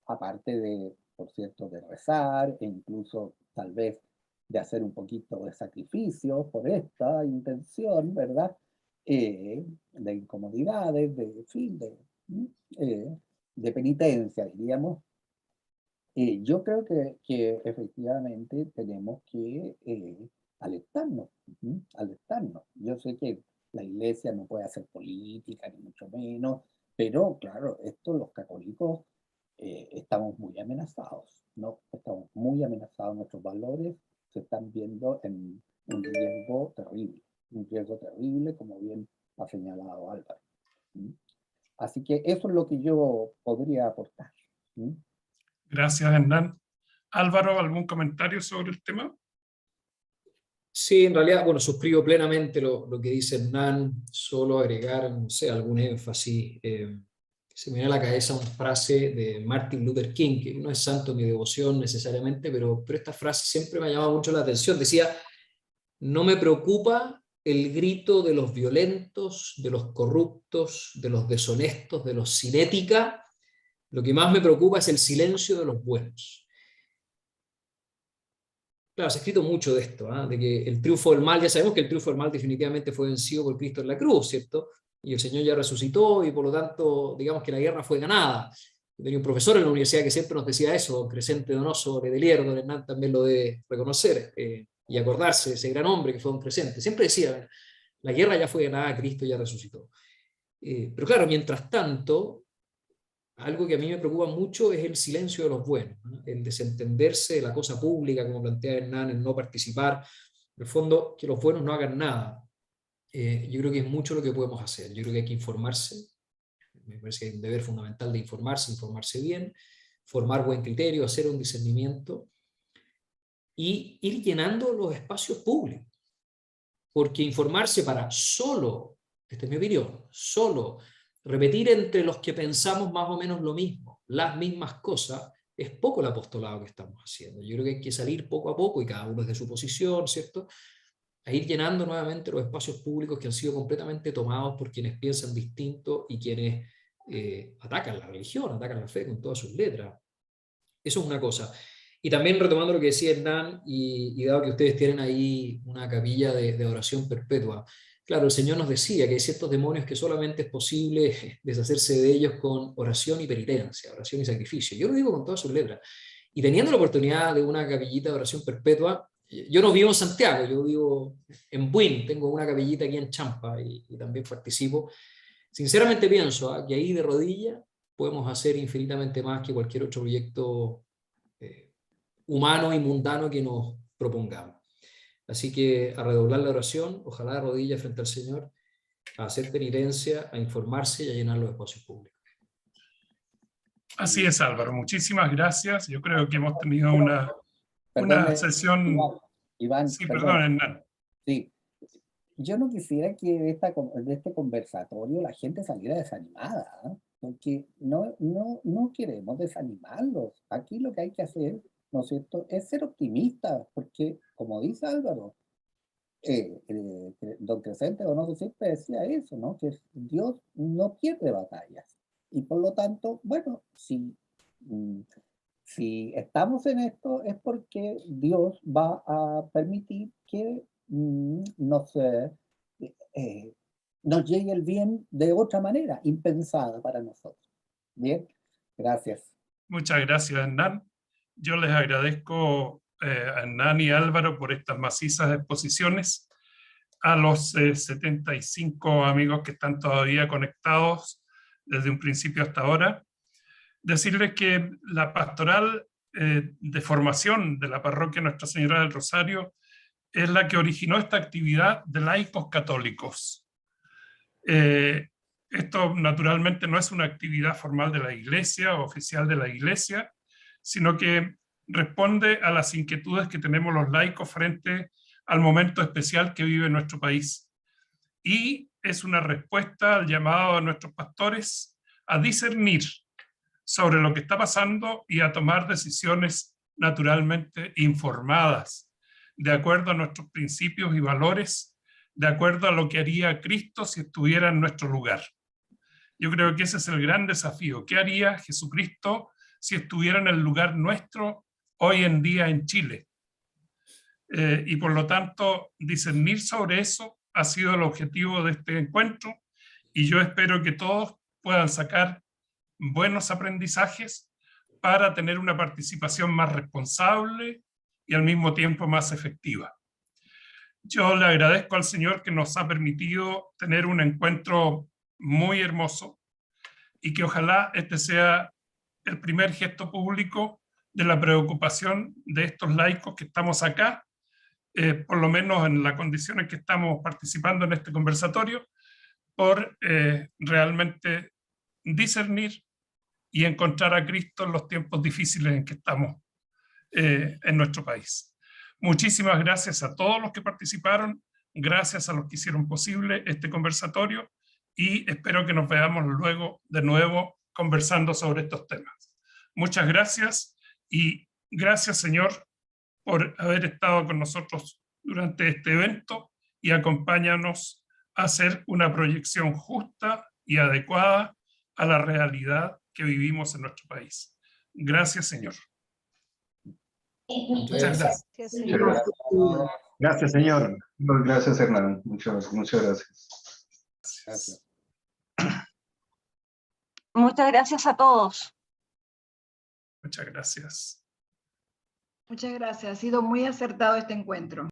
aparte de, por cierto, de rezar e incluso tal vez de hacer un poquito de sacrificio por esta intención, ¿verdad? De incomodidades, de, en fin, de penitencia, diríamos. Yo creo que efectivamente tenemos que alertarnos, alertarnos. Yo sé que la iglesia no puede hacer política, ni mucho menos, pero claro, esto los católicos estamos muy amenazados, ¿no? Estamos muy amenazados, nuestros valores se están viendo en un riesgo terrible, como bien ha señalado Álvaro. ¿Mm? Así que eso es lo que yo podría aportar. ¿Mm? Gracias, Hernán. Álvaro, ¿algún comentario sobre el tema? Sí, en realidad, bueno, suscribo plenamente lo que dice Hernán, solo agregar, no sé, algún énfasis. Se me viene a la cabeza una frase de Martin Luther King, que no es santo ni devoción necesariamente, pero esta frase siempre me ha llamado mucho la atención. Decía, no me preocupa el grito de los violentos, de los corruptos, de los deshonestos, de los sin ética. Lo que más me preocupa es el silencio de los buenos. Claro, se ha escrito mucho de esto, ¿eh? De que el triunfo del mal, ya sabemos que el triunfo del mal definitivamente fue vencido por Cristo en la cruz, ¿cierto? Y el Señor ya resucitó y por lo tanto, digamos que la guerra fue ganada. Yo tenía un profesor en la universidad que siempre nos decía eso, don Crescente Donoso Letelier, don Hernán también lo debe reconocer y acordarse de ese gran hombre que fue don Crescente. Siempre decía, la guerra ya fue ganada, Cristo ya resucitó. Pero claro, mientras tanto, algo que a mí me preocupa mucho es el silencio de los buenos, ¿no? El desentenderse de la cosa pública, como plantea Hernán, el no participar, en el fondo, que los buenos no hagan nada. Yo creo que es mucho lo que podemos hacer. Yo creo que hay que informarse, me parece que hay un deber fundamental de informarse bien, formar buen criterio, hacer un discernimiento y ir llenando los espacios públicos. Porque informarse para solo, esta es mi opinión, solo repetir entre los que pensamos más o menos lo mismo, las mismas cosas, es poco el apostolado que estamos haciendo. Yo creo que hay que salir poco a poco, y cada uno desde su posición, ¿cierto?, a ir llenando nuevamente los espacios públicos que han sido completamente tomados por quienes piensan distinto y quienes atacan la religión, atacan la fe con todas sus letras. Eso es una cosa. Y también retomando lo que decía Hernán, y dado que ustedes tienen ahí una capilla de oración perpetua, claro, el Señor nos decía que hay ciertos demonios que solamente es posible deshacerse de ellos con oración y penitencia, oración y sacrificio. Yo lo digo con todas sus letras. Y teniendo la oportunidad de una capillita de oración perpetua, yo no vivo en Santiago, yo vivo en Buin, tengo una capillita aquí en Champa y también participo. Sinceramente pienso que ahí de rodillas podemos hacer infinitamente más que cualquier otro proyecto humano y mundano que nos propongamos. Así que a redoblar la oración, ojalá de rodillas frente al Señor, a hacer penitencia, a informarse y a llenar los espacios públicos. Así es, Álvaro. Muchísimas gracias. Yo creo que hemos tenido una sesión... Iván, sí, perdón, Hernán. Sí. Yo no quisiera que de este conversatorio la gente saliera desanimada, ¿eh? Porque no queremos desanimarlos. Aquí lo que hay que hacer, ¿no es cierto?, es ser optimistas, porque, como dice Álvaro, don Crescente Donoso siempre decía eso, ¿no?, que Dios no pierde batallas. Y por lo tanto, bueno, si estamos en esto es porque Dios va a permitir que nos llegue el bien de otra manera, impensada para nosotros. Bien, gracias. Muchas gracias, Hernán. Yo les agradezco a Hernán y Álvaro por estas macizas exposiciones. A los 75 amigos que están todavía conectados desde un principio hasta ahora, decirles que la pastoral de formación de la parroquia Nuestra Señora del Rosario es la que originó esta actividad de laicos católicos. Esto naturalmente no es una actividad formal de la Iglesia o oficial de la Iglesia, sino que responde a las inquietudes que tenemos los laicos frente al momento especial que vive nuestro país. Y es una respuesta al llamado de nuestros pastores a discernir sobre lo que está pasando y a tomar decisiones naturalmente informadas, de acuerdo a nuestros principios y valores, de acuerdo a lo que haría Cristo si estuviera en nuestro lugar. Yo creo que ese es el gran desafío. ¿Qué haría Jesucristo si estuviera en el lugar nuestro hoy en día en Chile? Y por lo tanto, discernir sobre eso ha sido el objetivo de este encuentro, y yo espero que todos puedan sacar buenos aprendizajes para tener una participación más responsable y al mismo tiempo más efectiva. Yo le agradezco al Señor que nos ha permitido tener un encuentro muy hermoso y que ojalá este sea el primer gesto público de la preocupación de estos laicos que estamos acá, por lo menos en las condiciones que estamos participando en este conversatorio, por realmente discernir y encontrar a Cristo en los tiempos difíciles en que estamos en nuestro país. Muchísimas gracias a todos los que participaron, gracias a los que hicieron posible este conversatorio y espero que nos veamos luego de nuevo conversando sobre estos temas. Muchas gracias y gracias, Señor, por haber estado con nosotros durante este evento y acompáñanos a hacer una proyección justa y adecuada a la realidad que vivimos en nuestro país. Gracias, Señor. Muchas gracias. Gracias, señor. Gracias, Hernán. Muchas gracias. Gracias. Muchas gracias a todos. Muchas gracias. Muchas gracias. Ha sido muy acertado este encuentro.